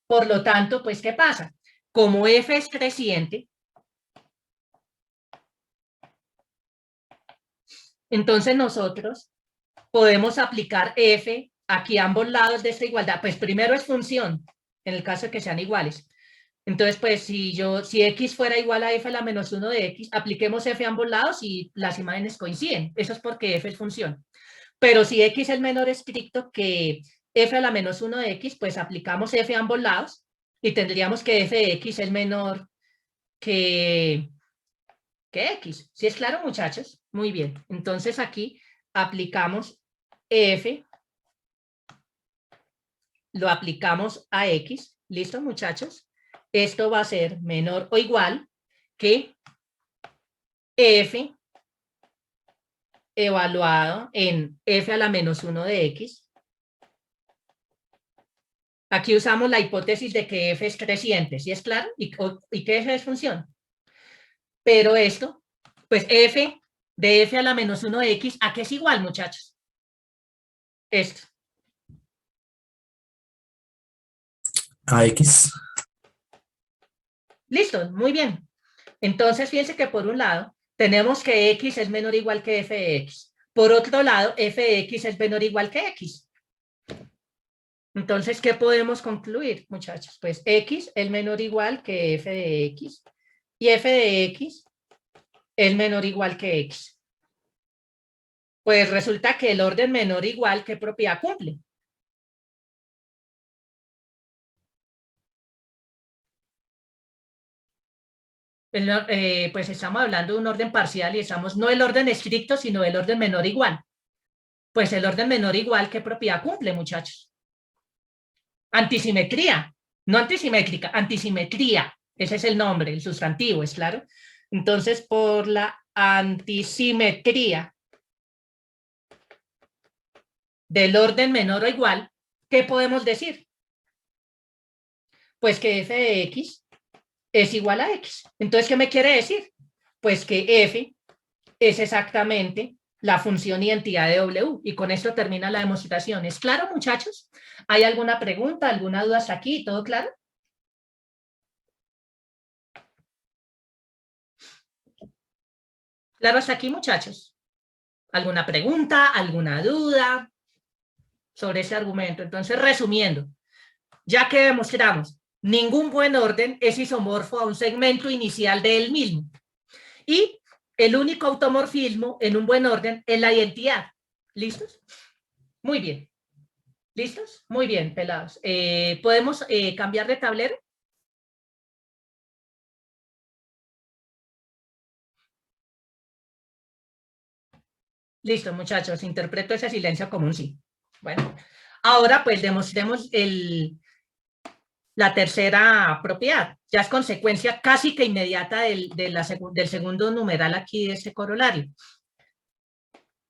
Por lo tanto, pues, ¿qué pasa? Como F es creciente, entonces nosotros podemos aplicar F aquí a ambos lados de esta igualdad. Pues primero es función, en el caso de que sean iguales. Entonces, pues si X fuera igual a F a la menos 1 de X, apliquemos F a ambos lados y las imágenes coinciden. Eso es porque F es función. Pero si X es menor estricto que F a la menos 1 de X, pues aplicamos F a ambos lados y tendríamos que F de X es menor que X. ¿Sí es claro, muchachos? Muy bien. Entonces aquí aplicamos F, lo aplicamos a X. ¿Listo, muchachos? Esto va a ser menor o igual que F evaluado en F a la menos 1 de X. Aquí usamos la hipótesis de que F es creciente, ¿sí es claro? Y que F es función. Pero esto, pues F de F a la menos 1 de X, ¿a qué es igual, muchachos? Esto. A X. Listo, muy bien. Entonces, fíjense que por un lado, tenemos que X es menor o igual que F de X. Por otro lado, F de X es menor o igual que X. Entonces, ¿qué podemos concluir, muchachos? Pues X es menor o igual que F de X. Y F de X es menor o igual que X. Pues resulta que el orden menor o igual, ¿qué propiedad cumple? Pues estamos hablando de un orden parcial y estamos no el orden estricto, sino el orden menor igual. Pues el orden menor igual, ¿qué propiedad cumple, muchachos? Antisimetría, no antisimétrica, antisimetría. Ese es el nombre, el sustantivo, ¿es claro? Entonces, por la antisimetría del orden menor o igual, ¿qué podemos decir? Pues que f de x es igual a x. Entonces, ¿qué me quiere decir? Pues que f es exactamente la función identidad de W. Y con esto termina la demostración. ¿Es claro, muchachos? ¿Hay alguna pregunta, alguna duda hasta aquí? ¿Todo claro? ¿Claro hasta aquí, muchachos? ¿Alguna pregunta, alguna duda sobre ese argumento? Entonces, resumiendo, ya que demostramos, ningún buen orden es isomorfo a un segmento inicial de él mismo. Y el único automorfismo en un buen orden es la identidad. ¿Listos? Muy bien. ¿Listos? Muy bien, pelados. ¿Podemos cambiar de tablero? Listo, muchachos. Interpreto ese silencio como un sí. Bueno, ahora pues demostremos la tercera propiedad. Ya es consecuencia casi que inmediata del segundo numeral aquí de este corolario.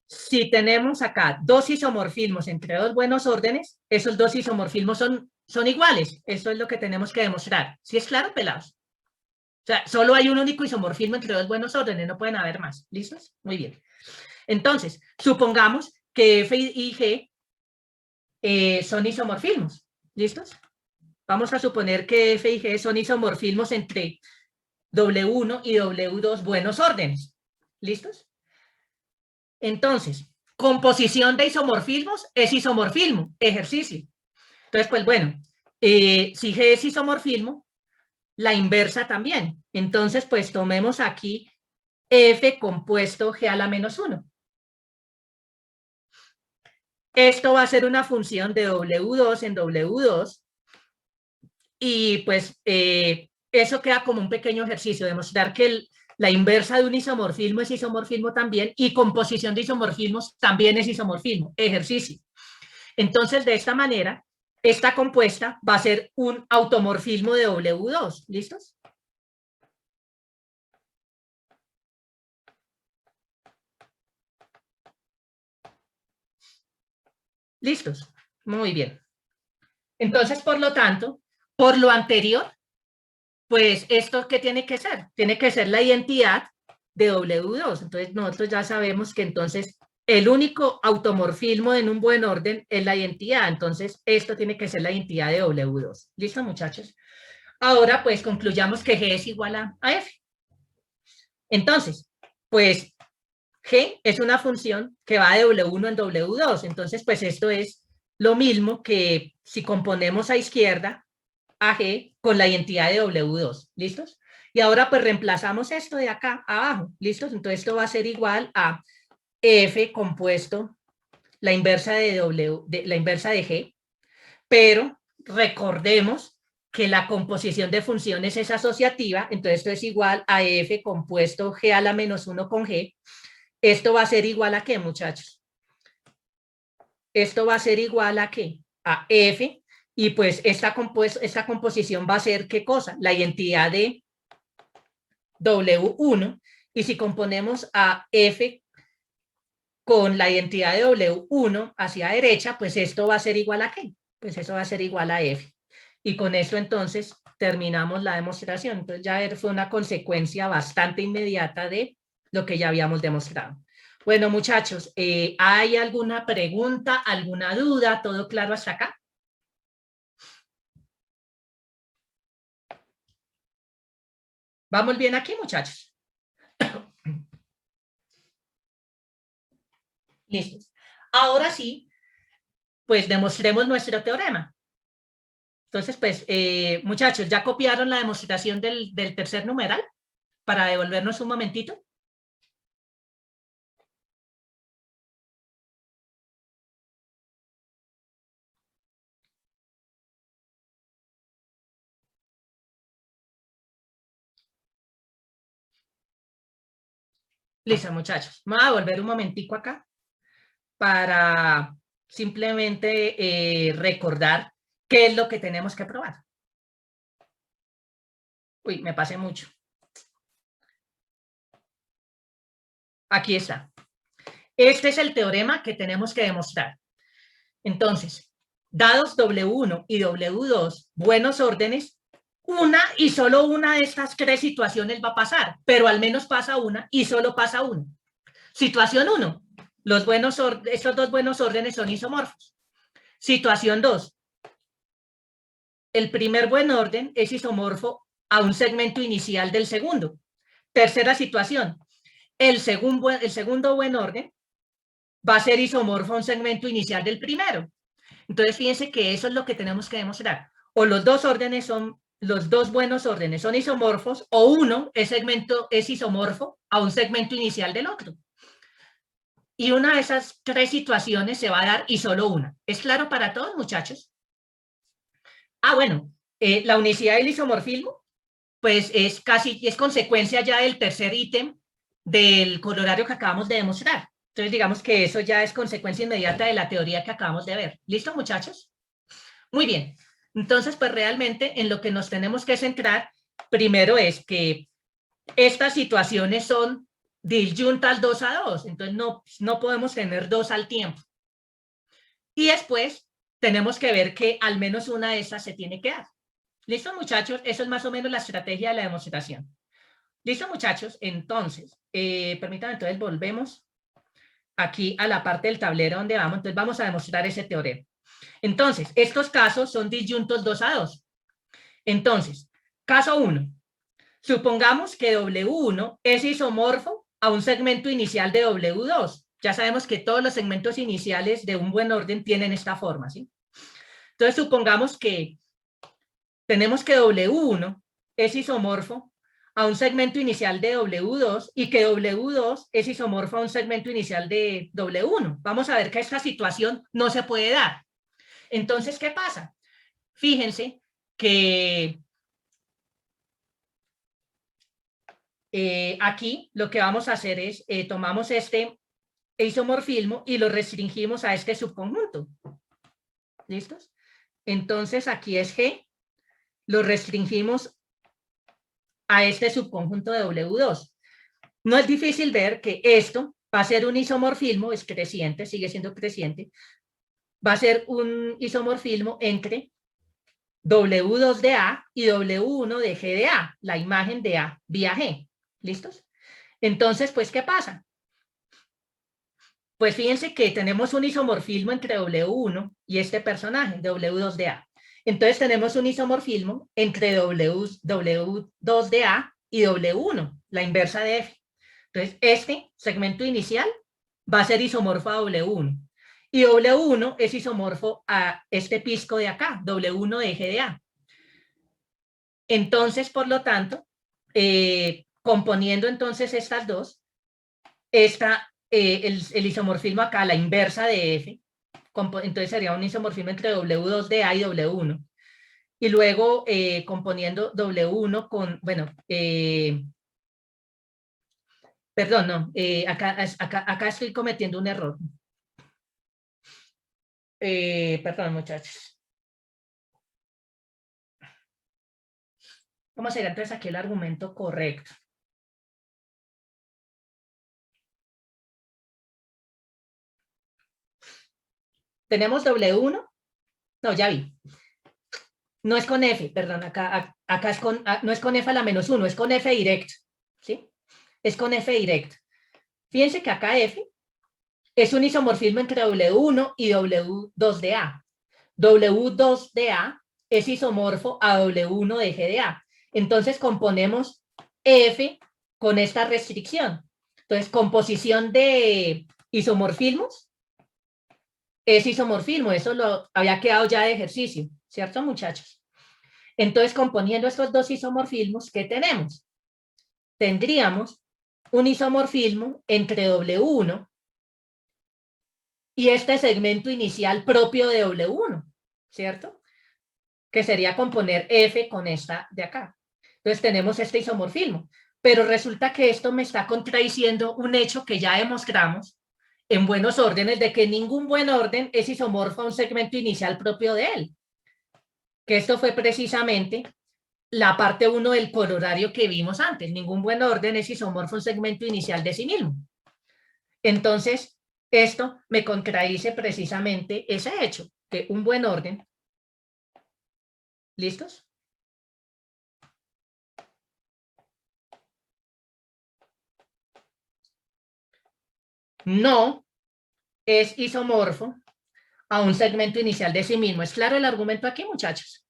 Si tenemos acá dos isomorfismos entre dos buenos órdenes, esos dos isomorfismos son iguales. Eso es lo que tenemos que demostrar. ¿Sí es claro, pelados? O sea, solo hay un único isomorfismo entre dos buenos órdenes, no pueden haber más. ¿Listos? Muy bien. Entonces, supongamos que F y G son isomorfismos. ¿Listos? Vamos a suponer que F y G son isomorfismos entre W1 y W2 buenos órdenes. ¿Listos? Entonces, composición de isomorfismos es isomorfismo, ejercicio. Entonces, pues bueno, si G es isomorfismo, la inversa también. Entonces, pues tomemos aquí F compuesto G a la menos 1. Esto va a ser una función de W2 en W2 y pues eso queda como un pequeño ejercicio, demostrar que la inversa de un isomorfismo es isomorfismo también y composición de isomorfismos también es isomorfismo, ejercicio. Entonces, de esta manera, esta compuesta va a ser un automorfismo de W2. ¿Listos? ¿Listos? Muy bien. Entonces, por lo tanto, por lo anterior, pues esto ¿qué tiene que ser? Tiene que ser la identidad de W2. Entonces, nosotros ya sabemos que entonces el único automorfismo en un buen orden es la identidad. Entonces, esto tiene que ser la identidad de W2. ¿Listo, muchachos? Ahora, pues concluyamos que G es igual a F. Entonces, pues G es una función que va de W1 en W2. Entonces, pues esto es lo mismo que si componemos a izquierda a G con la identidad de W2. ¿Listos? Y ahora pues reemplazamos esto de acá abajo. ¿Listos? Entonces esto va a ser igual a F compuesto la inversa de la inversa de G, pero recordemos que la composición de funciones es asociativa, entonces esto es igual a F compuesto G a la menos 1 con G. Esto va a ser igual a ¿qué, muchachos? Esto va a ser igual a ¿qué? A F, y pues esta composición va a ser ¿qué cosa? La identidad de W1, y si componemos a F con la identidad de W1 hacia derecha, pues esto va a ser igual a ¿qué? Pues eso va a ser igual a F. Y con esto entonces terminamos la demostración. Entonces ya fue una consecuencia bastante inmediata de lo que ya habíamos demostrado. Bueno, muchachos, ¿hay alguna pregunta, alguna duda? ¿Todo claro hasta acá? ¿Vamos bien aquí, muchachos? Listos. Ahora sí, pues demostremos nuestro teorema. Entonces, pues, muchachos, ¿ya copiaron la demostración del tercer numeral para devolvernos un momentito? Listo, muchachos. Me voy a volver un momentico acá para simplemente recordar qué es lo que tenemos que probar. Uy, me pasé mucho. Aquí está. Este es el teorema que tenemos que demostrar. Entonces, dados W1 y W2, buenos órdenes, una y solo una de estas tres situaciones va a pasar, pero al menos pasa una y solo pasa una. Situación 1, estos dos buenos órdenes son isomorfos. Situación 2, el primer buen orden es isomorfo a un segmento inicial del segundo. Tercera situación, el segundo buen orden va a ser isomorfo a un segmento inicial del primero. Entonces, fíjense que eso es lo que tenemos que demostrar. O los dos buenos órdenes son isomorfos, o uno es isomorfo a un segmento inicial del otro. Y una de esas tres situaciones se va a dar y solo una. ¿Es claro para todos, muchachos? Bueno, la unicidad del isomorfismo, pues es consecuencia ya del tercer ítem del corolario que acabamos de demostrar. Entonces, digamos que eso ya es consecuencia inmediata de la teoría que acabamos de ver. ¿Listo, muchachos? Muy bien. Entonces, pues realmente en lo que nos tenemos que centrar, primero es que estas situaciones son disyuntas 2 a 2. Entonces, no podemos tener dos al tiempo. Y después tenemos que ver que al menos una de estas se tiene que dar. ¿Listo, muchachos? Eso es más o menos la estrategia de la demostración. ¿Listo, muchachos? Entonces, permítanme, entonces volvemos aquí a la parte del tablero donde vamos. Entonces vamos a demostrar ese teorema. Entonces, estos casos son disyuntos 2 a 2. Entonces, caso 1. Supongamos que W1 es isomorfo a un segmento inicial de W2. Ya sabemos que todos los segmentos iniciales de un buen orden tienen esta forma, ¿sí? Entonces, supongamos que tenemos que W1 es isomorfo a un segmento inicial de W2 y que W2 es isomorfo a un segmento inicial de W1. Vamos a ver que esta situación no se puede dar. Entonces, ¿qué pasa? Fíjense que aquí lo que vamos a hacer es tomamos este isomorfismo y lo restringimos a este subconjunto. ¿Listos? Entonces, aquí es G, lo restringimos a este subconjunto de W2. No es difícil ver que esto va a ser un isomorfismo, es creciente, sigue siendo creciente, va a ser un isomorfismo entre W2 de A y W1 de G de A, la imagen de A vía G. ¿Listos? Entonces, pues, ¿qué pasa? Pues fíjense que tenemos un isomorfismo entre W1 y este personaje, W2 de A. Entonces tenemos un isomorfismo entre W2 de A y W1, la inversa de F. Entonces, este segmento inicial va a ser isomorfo a W1. Y W1 es isomorfo a este pisco de acá, W1 de G de A. Entonces, por lo tanto, componiendo entonces estas dos, el isomorfismo acá, la inversa de F, entonces sería un isomorfismo entre W2 de A y W1. Y luego componiendo W1 con, bueno, perdón, no, acá estoy cometiendo un error. Perdón, muchachos. ¿Cómo sería entonces aquí el argumento correcto? Tenemos W1. No, ya vi. No es con F, perdón, acá es con, no es con F a la -1, es con F directo, ¿sí? Es con F directo. Fíjense que acá F es un isomorfismo entre W1 y W2 de A. W2 de A es isomorfo a W1 de G de A. Entonces componemos F con esta restricción. Entonces, composición de isomorfismos es isomorfismo. Eso lo había quedado ya de ejercicio, ¿cierto, muchachos? Entonces, componiendo estos dos isomorfismos, ¿qué tenemos? Tendríamos un isomorfismo entre W1 y este segmento inicial propio de W1, ¿cierto? Que sería componer F con esta de acá. Entonces tenemos este isomorfismo, pero resulta que esto me está contradiciendo un hecho que ya demostramos en buenos órdenes, de que ningún buen orden es isomorfo a un segmento inicial propio de él. Que esto fue precisamente la parte 1 del corolario que vimos antes. Ningún buen orden es isomorfo a un segmento inicial de sí mismo. Entonces, esto me contradice precisamente ese hecho, que un buen orden, ¿listos? No es isomorfo a un segmento inicial de sí mismo. ¿Es claro el argumento aquí, muchachos?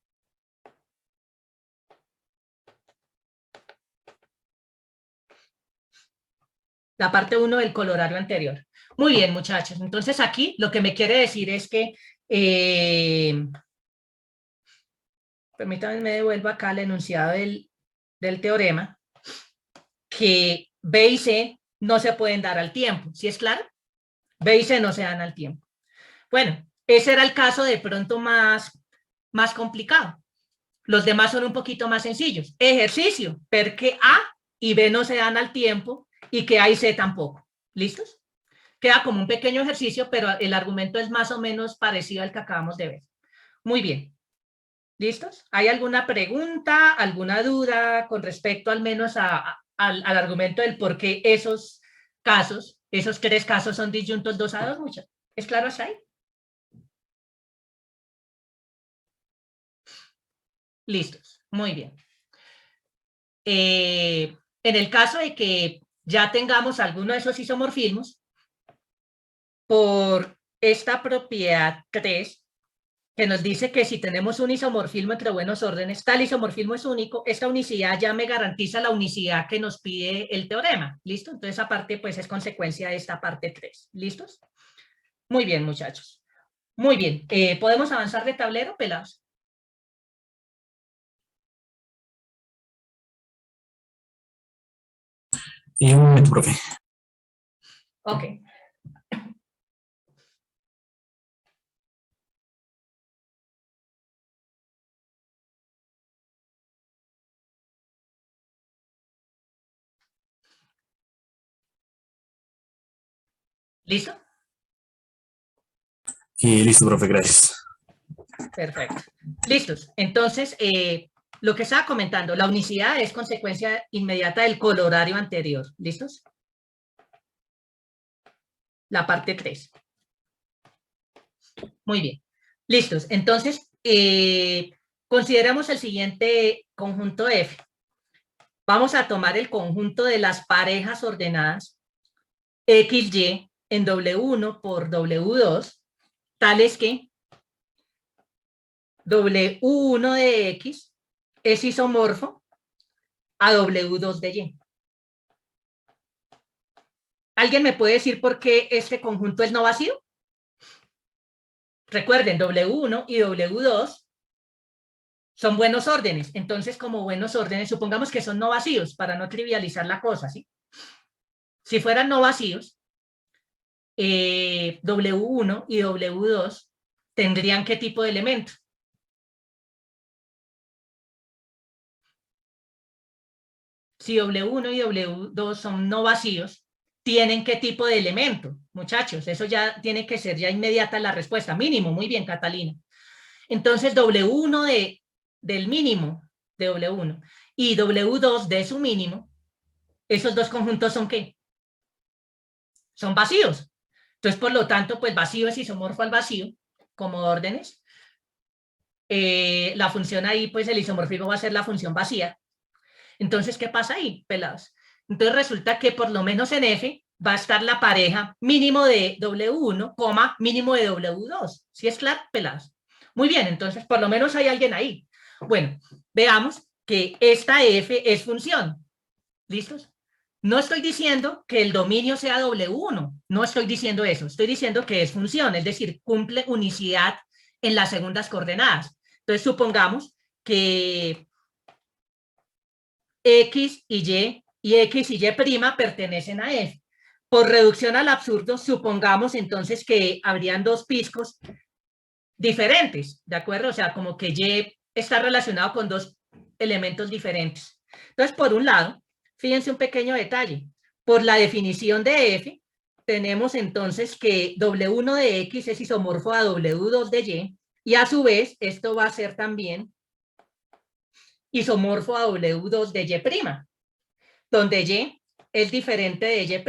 La parte 1 del corolario anterior. Muy bien, muchachos. Entonces aquí lo que me quiere decir es que, permítanme, me devuelvo acá al enunciado del teorema, que B y C no se pueden dar al tiempo. ¿Sí es claro? B y C no se dan al tiempo. Bueno, ese era el caso de pronto más complicado. Los demás son un poquito más sencillos. Ejercicio, ver que A y B no se dan al tiempo y que A y C tampoco. ¿Listos? Queda como un pequeño ejercicio, pero el argumento es más o menos parecido al que acabamos de ver. Muy bien. ¿Listos? ¿Hay alguna pregunta, alguna duda con respecto al menos al argumento del por qué esos casos, esos 3 casos son disyuntos 2 a 2? Muchas. ¿Es claro hasta ahí? Listos. Muy bien. En el caso de que ya tengamos alguno de esos isomorfismos, por esta propiedad 3, que nos dice que si tenemos un isomorfismo entre buenos órdenes, tal isomorfismo es único, esta unicidad ya me garantiza la unicidad que nos pide el teorema. ¿Listo? Entonces, aparte, pues es consecuencia de esta parte 3. ¿Listos? Muy bien, muchachos. Muy bien. ¿Podemos avanzar de tablero, pelados? Un momento, profe. Ok. ¿Listo? Listo, profe, gracias. Perfecto. Listos. Entonces, lo que estaba comentando, la unicidad es consecuencia inmediata del corolario anterior. ¿Listos? La parte 3. Muy bien. Listos. Entonces, consideramos el siguiente conjunto F. Vamos a tomar el conjunto de las parejas ordenadas XY en W1 por W2, tales que W1 de X es isomorfo a W2 de Y. ¿Alguien me puede decir por qué este conjunto es no vacío? Recuerden, W1 y W2 son buenos órdenes. Entonces, como buenos órdenes, supongamos que son no vacíos, para no trivializar la cosa, ¿sí? Si fueran no vacíos, W1 y W2 tendrían ¿qué tipo de elemento? Si W1 y W2 son no vacíos, ¿tienen qué tipo de elemento? Muchachos, eso ya tiene que ser ya inmediata la respuesta. Mínimo, muy bien, Catalina. Entonces, W1 del mínimo de W1 y W2 de su mínimo, esos dos conjuntos ¿son qué? Son vacíos. Entonces, por lo tanto, pues vacío es isomorfo al vacío, como órdenes. La función ahí, pues el isomorfismo va a ser la función vacía. Entonces, ¿qué pasa ahí, pelados? Entonces resulta que por lo menos en F va a estar la pareja mínimo de W1, mínimo de W2. ¿Sí es claro, pelados? Muy bien, entonces por lo menos hay alguien ahí. Bueno, veamos que esta F es función. ¿Listos? No estoy diciendo que el dominio sea W1, no estoy diciendo eso, estoy diciendo que es función, es decir, cumple unicidad en las segundas coordenadas. Entonces supongamos que X y X y Y' pertenecen a F. Por reducción al absurdo, supongamos entonces que habrían dos piscos diferentes, ¿de acuerdo? O sea, como que Y está relacionado con dos elementos diferentes. Entonces, por un lado, fíjense un pequeño detalle. Por la definición de F, tenemos entonces que W1 de X es isomorfo a W2 de Y, y a su vez, esto va a ser también isomorfo a W2 de Y', donde Y es diferente de Y'.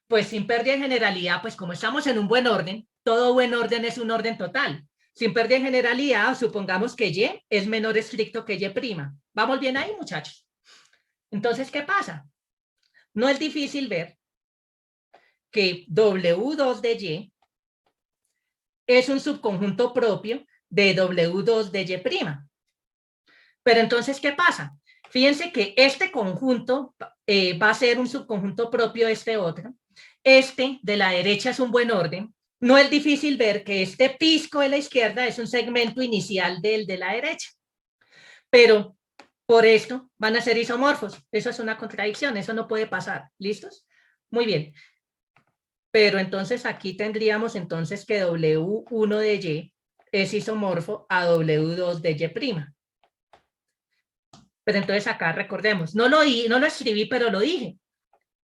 Pues sin pérdida de generalidad, pues como estamos en un buen orden, todo buen orden es un orden total. Sin pérdida de generalidad, supongamos que Y es menor estricto que Y'. ¿Vamos bien ahí, muchachos? Entonces, ¿qué pasa? No es difícil ver que W2 de Y es un subconjunto propio de W2 de Y'. Pero entonces, ¿qué pasa? Fíjense que este conjunto va a ser un subconjunto propio de este otro. Este de la derecha es un buen orden. No es difícil ver que este pisco de la izquierda es un segmento inicial del de la derecha. Pero por esto van a ser isomorfos. Eso es una contradicción, eso no puede pasar. ¿Listos? Muy bien. Pero entonces aquí tendríamos entonces que W1 de Y es isomorfo a W2 de Y'. Pero entonces acá recordemos, no lo escribí, pero lo dije.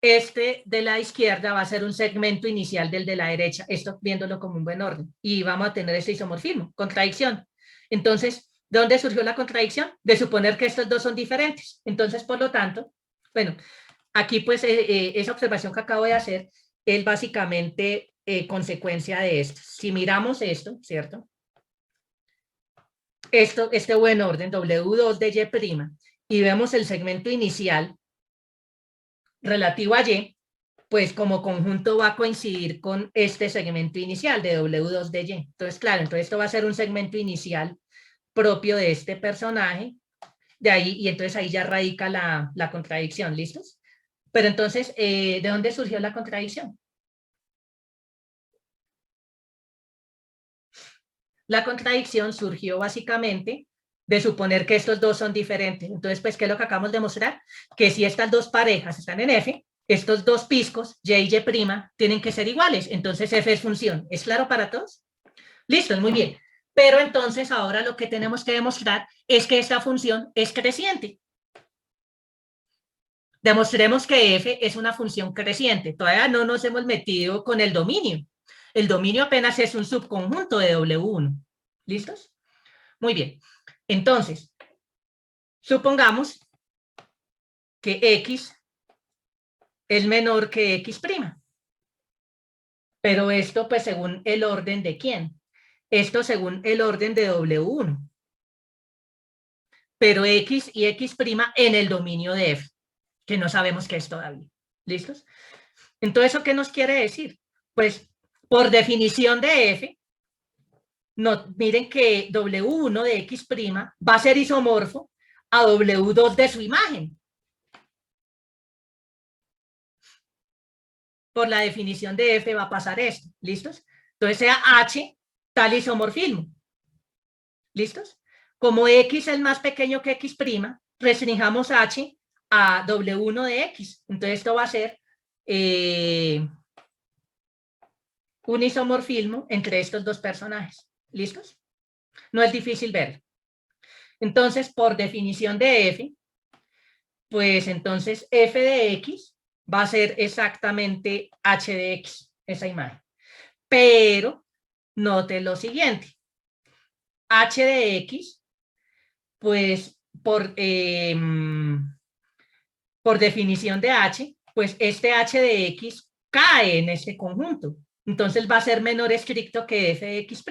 Este de la izquierda va a ser un segmento inicial del de la derecha, esto viéndolo como un buen orden. Y vamos a tener ese isomorfismo, contradicción. Entonces, ¿de dónde surgió la contradicción? De suponer que estos dos son diferentes. Entonces, por lo tanto, bueno, aquí pues esa observación que acabo de hacer es básicamente consecuencia de esto. Si miramos esto, ¿cierto? Este buen orden, W2 de Y', y vemos el segmento inicial relativo a Y, pues como conjunto va a coincidir con este segmento inicial de W2 de Y. Entonces, claro, entonces esto va a ser un segmento inicial propio de este personaje, de ahí, y entonces ahí ya radica la contradicción, ¿listos? Pero entonces, ¿de dónde surgió la contradicción? La contradicción surgió básicamente de suponer que estos dos son diferentes. Entonces, pues, ¿qué es lo que acabamos de mostrar? Que si estas dos parejas están en F, estos dos piscos, Y y Y', tienen que ser iguales. Entonces, F es función. ¿Es claro para todos? Listo, muy bien. Pero entonces, ahora lo que tenemos que demostrar es que esta función es creciente. Demostremos que F es una función creciente. Todavía no nos hemos metido con el dominio. El dominio apenas es un subconjunto de W1. ¿Listos? Muy bien. Entonces, supongamos que X es menor que X'. Pero esto, pues, según el orden de quién. Esto según el orden de W1. Pero X y X' en el dominio de F, que no sabemos qué es todavía. ¿Listos? Entonces, ¿eso qué nos quiere decir? Pues, por definición de F, no, miren que W1 de X' va a ser isomorfo a W2 de su imagen. Por la definición de F va a pasar esto. ¿Listos? Entonces sea H tal isomorfismo. ¿Listos? Como X es más pequeño que X', restringamos H a W1 de X. Entonces esto va a ser un isomorfismo entre estos dos personajes. ¿Listos? No es difícil verlo. Entonces, por definición de F, pues entonces F de X va a ser exactamente H de X, esa imagen. Pero note lo siguiente. H de X, pues por definición de H, pues este H de X cae en este conjunto. Entonces va a ser menor estricto que F de X'.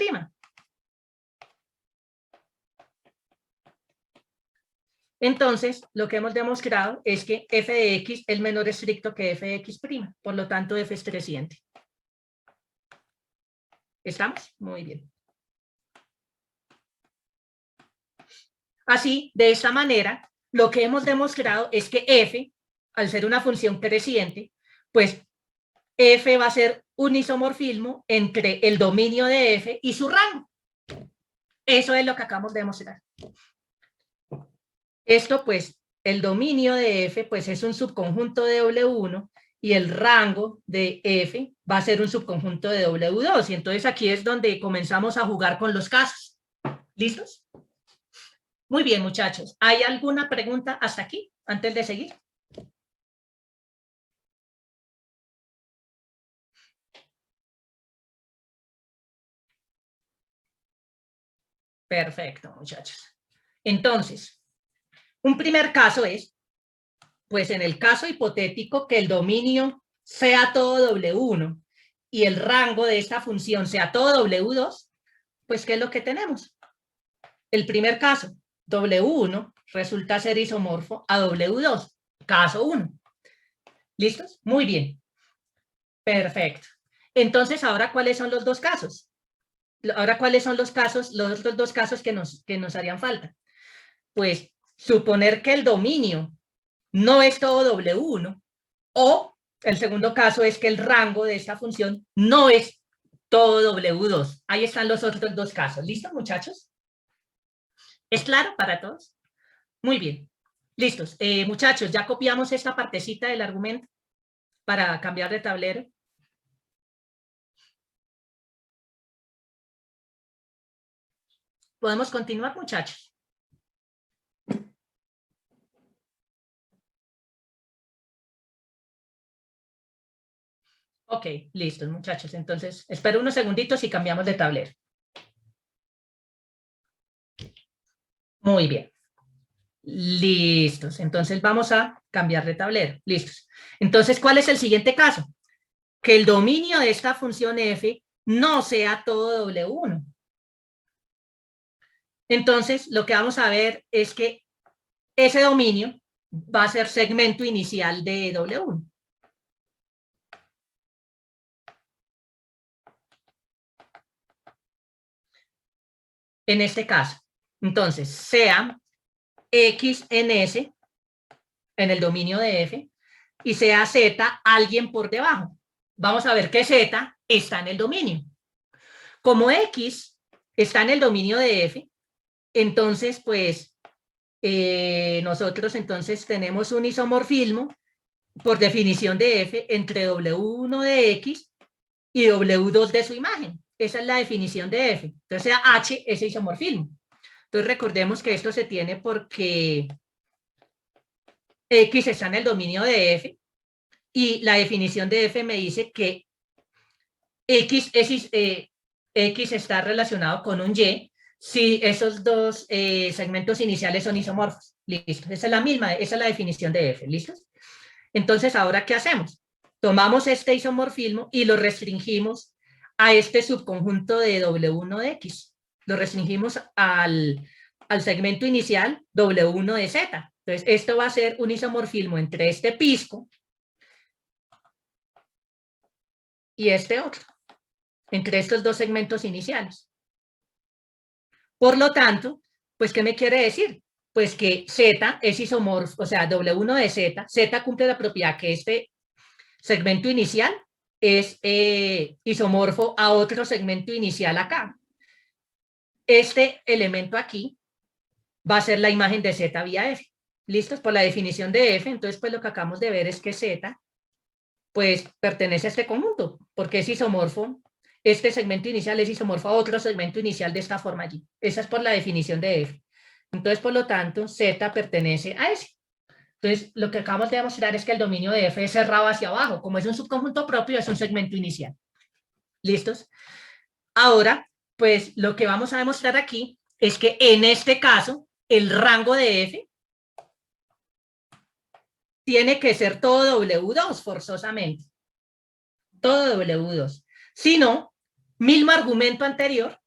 Entonces, lo que hemos demostrado es que F de X es menor estricto que F de X'. Por lo tanto, F es creciente. ¿Estamos? Muy bien. Así, de esta manera, lo que hemos demostrado es que F, al ser una función creciente, pues F va a ser un isomorfismo entre el dominio de F y su rango. Eso es lo que acabamos de demostrar. Esto, pues, el dominio de F, pues, es un subconjunto de W1 y el rango de F va a ser un subconjunto de W2. Y entonces aquí es donde comenzamos a jugar con los casos. ¿Listos? Muy bien, muchachos. ¿Hay alguna pregunta hasta aquí, antes de seguir? Perfecto, muchachos. Entonces, Un primer caso es, pues en el caso hipotético que el dominio sea todo W1 y el rango de esta función sea todo W2, pues ¿qué es lo que tenemos? El primer caso, W1 resulta ser isomorfo a W2, caso 1. ¿Listos? Muy bien. Perfecto. Entonces, ahora, ¿cuáles son los dos casos? Ahora, ¿cuáles son los otros dos casos que nos harían falta? Pues, suponer que el dominio no es todo W1, o el segundo caso es que el rango de esta función no es todo W2. Ahí están los otros dos casos. ¿Listo, muchachos? ¿Es claro para todos? Muy bien. Listos. Muchachos, ya copiamos esta partecita del argumento para cambiar de tablero. ¿Podemos continuar, muchachos? Ok, listos, muchachos. Entonces, espero unos segunditos y cambiamos de tablero. Muy bien. Listos. Entonces, vamos a cambiar de tablero. Listos. Entonces, ¿cuál es el siguiente caso? Que el dominio de esta función f no sea todo W1. Entonces, lo que vamos a ver es que ese dominio va a ser segmento inicial de W1. En este caso, entonces, sea X en S, en el dominio de F, y sea Z alguien por debajo. Vamos a ver que Z está en el dominio. Como X está en el dominio de F, entonces, pues, nosotros entonces tenemos un isomorfismo por definición de F entre W1 de X y W2 de su imagen. Esa es la definición de F. Entonces, sea H es isomorfismo. Entonces, recordemos que esto se tiene porque X está en el dominio de F y la definición de F me dice que X está relacionado con un Y si esos dos segmentos iniciales son isomorfos. Listo. Esa es la misma, esa es la definición de F. ¿Listos? Entonces, ¿ahora qué hacemos? Tomamos este isomorfismo y lo restringimos a este subconjunto de W1 de X. Lo restringimos al segmento inicial W1 de Z. Entonces, esto va a ser un isomorfismo entre este pisco y este otro, entre estos dos segmentos iniciales. Por lo tanto, pues, ¿qué me quiere decir? Pues que Z es isomorfo, o sea, W1 de Z, Z cumple la propiedad que este segmento inicial es isomorfo a otro segmento inicial acá. Este elemento aquí va a ser la imagen de Z vía F. ¿Listos? Por la definición de F, entonces pues lo que acabamos de ver es que Z pues pertenece a este conjunto, porque es isomorfo, este segmento inicial es isomorfo a otro segmento inicial de esta forma allí. Esa es por la definición de F. Entonces, por lo tanto, Z pertenece a S. Entonces, lo que acabamos de demostrar es que el dominio de F es cerrado hacia abajo. Como es un subconjunto propio, es un segmento inicial. ¿Listos? Ahora, pues lo que vamos a demostrar aquí es que en este caso, el rango de F tiene que ser todo W2 forzosamente. Todo W2. Si no, mismo argumento anterior,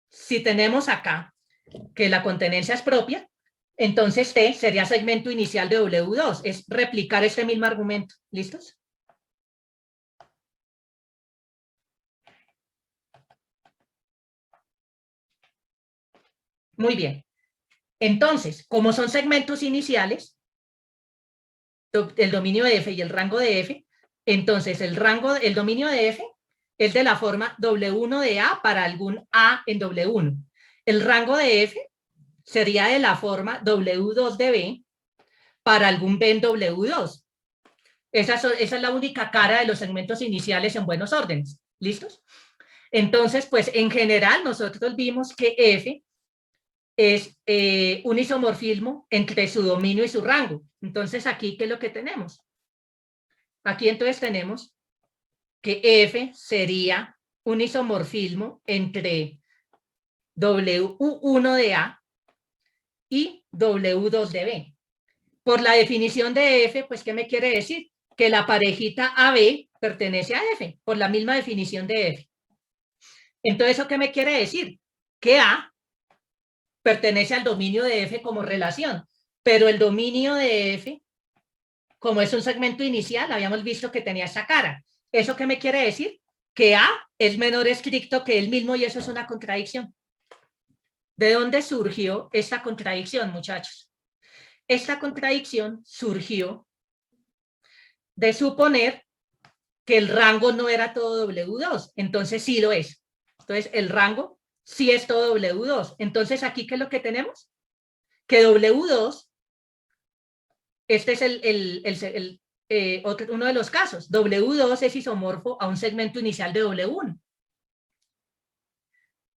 si tenemos acá que la contenencia es propia, entonces T sería segmento inicial de W2. Es replicar este mismo argumento. ¿Listos? Muy bien. Entonces, como son segmentos iniciales, el dominio de F y el rango de F, entonces el dominio de F es de la forma W1 de A para algún A en W1. El rango de F sería de la forma W2 de B para algún B en W2. Esa es la única cara de los segmentos iniciales en buenos órdenes. ¿Listos? Entonces, pues en general nosotros vimos que F es un isomorfismo entre su dominio y su rango. Entonces, aquí, ¿qué es lo que tenemos? Aquí entonces tenemos que F sería un isomorfismo entre W1 de A y W2 de B. Por la definición de F, pues, ¿qué me quiere decir? Que la parejita AB pertenece a F, por la misma definición de F. Entonces, ¿eso qué me quiere decir? Que A pertenece al dominio de F como relación, pero el dominio de F, como es un segmento inicial, habíamos visto que tenía esa cara. ¿Eso qué me quiere decir? Que A es menor estricto que él mismo y eso es una contradicción. ¿De dónde surgió esta contradicción, muchachos? Esta contradicción surgió de suponer que el rango no era todo W2, entonces sí lo es. Entonces el rango sí es todo W2. Entonces aquí, ¿qué es lo que tenemos? Que W2, este es uno de los casos. W2 es isomorfo a un segmento inicial de W1.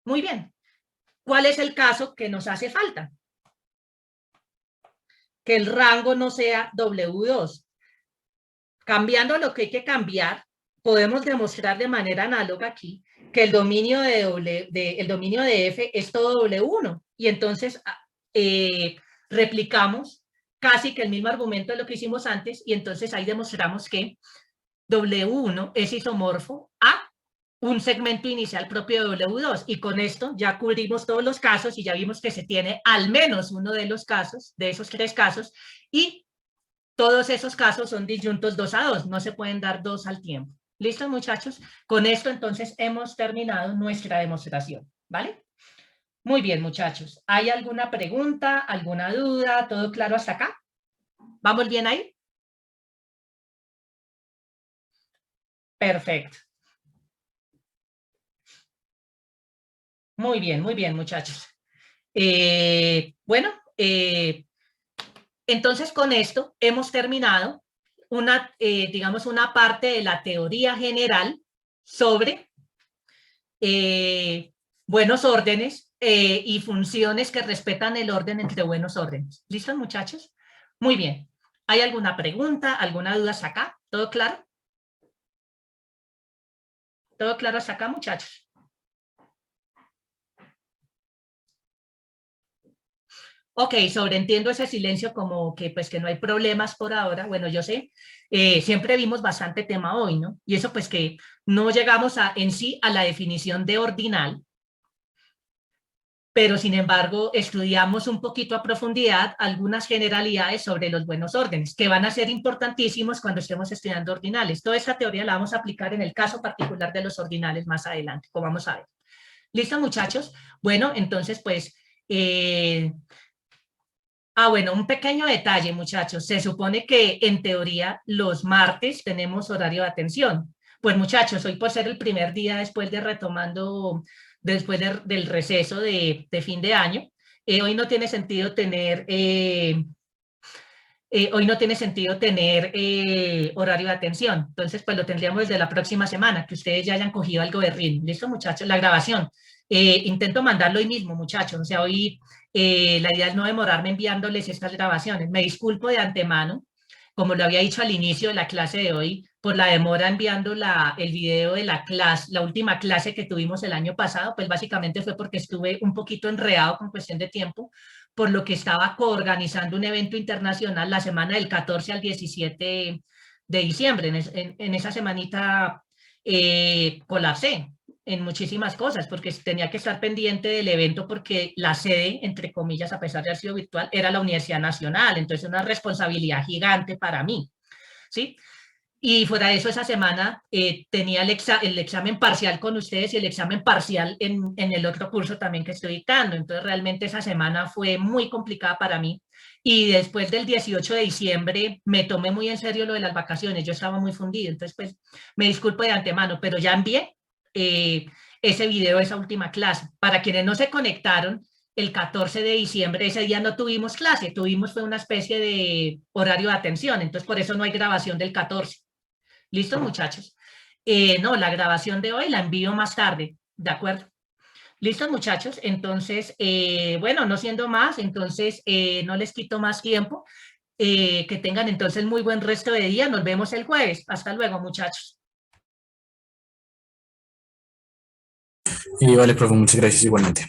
Muy bien. ¿Cuál es el caso que nos hace falta? Que el rango no sea W2. Cambiando lo que hay que cambiar, podemos demostrar de manera análoga aquí que el dominio de F es todo W1. Y entonces replicamos casi que el mismo argumento de lo que hicimos antes y entonces ahí demostramos que W1 es isomorfo a un segmento inicial propio de W2 y con esto ya cubrimos todos los casos y ya vimos que se tiene al menos uno de los casos, de esos 3 casos, y todos esos casos son disyuntos 2 a 2, no se pueden dar 2 al tiempo. ¿Listo, muchachos? Con esto entonces hemos terminado nuestra demostración, ¿vale? Muy bien, muchachos. ¿Hay alguna pregunta, alguna duda? ¿Todo claro hasta acá? ¿Vamos bien ahí? Perfecto. Muy bien, muchachos. Bueno, entonces con esto hemos terminado digamos, una parte de la teoría general sobre buenos órdenes y funciones que respetan el orden entre buenos órdenes. ¿Listos, muchachos? Muy bien. ¿Hay alguna pregunta, alguna duda hasta acá? ¿Todo claro? ¿Todo claro hasta acá, muchachos? Ok, sobreentiendo ese silencio como que pues que no hay problemas por ahora. Bueno, yo sé, siempre vimos bastante tema hoy, ¿no? Y eso pues que no llegamos en sí a la definición de ordinal, pero sin embargo estudiamos un poquito a profundidad algunas generalidades sobre los buenos órdenes, que van a ser importantísimos cuando estemos estudiando ordinales. Toda esta teoría la vamos a aplicar en el caso particular de los ordinales más adelante, como vamos a ver. ¿Listo, muchachos? Bueno, entonces pues... bueno, un pequeño detalle, muchachos. Se supone que en teoría los martes tenemos horario de atención. Pues muchachos, hoy por ser el primer día después de del receso de fin de año, hoy no tiene sentido tener horario de atención. Entonces, pues lo tendríamos desde la próxima semana, que ustedes ya hayan cogido algo de ritmo. ¿Listo, muchachos? La grabación. Intento mandarlo hoy mismo, muchachos. O sea, hoy la idea es no demorarme enviándoles estas grabaciones. Me disculpo de antemano, como lo había dicho al inicio de la clase de hoy, por la demora enviando el video de la clase, la última clase que tuvimos el año pasado, pues básicamente fue porque estuve un poquito enredado con cuestión de tiempo, por lo que estaba coorganizando un evento internacional la semana del 14 al 17 de diciembre. En esa semanita colapsé en muchísimas cosas, porque tenía que estar pendiente del evento porque la sede, entre comillas, a pesar de haber sido virtual, era la Universidad Nacional, entonces una responsabilidad gigante para mí, ¿sí? Y fuera de eso, esa semana tenía el examen parcial con ustedes y el examen parcial en el otro curso también que estoy dictando. Entonces, realmente esa semana fue muy complicada para mí. Y después del 18 de diciembre me tomé muy en serio lo de las vacaciones. Yo estaba muy fundido. Entonces, pues, me disculpo de antemano, pero ya envié ese video, esa última clase. Para quienes no se conectaron, el 14 de diciembre, ese día no tuvimos clase, fue una especie de horario de atención. Entonces, por eso no hay grabación del 14. ¿Listo, muchachos? No, la grabación de hoy la envío más tarde, ¿de acuerdo? ¿Listo, muchachos? Entonces, bueno, no siendo más, entonces no les quito más tiempo. Que tengan entonces muy buen resto de día. Nos vemos el jueves. Hasta luego, muchachos. Y vale, profe, muchas gracias igualmente.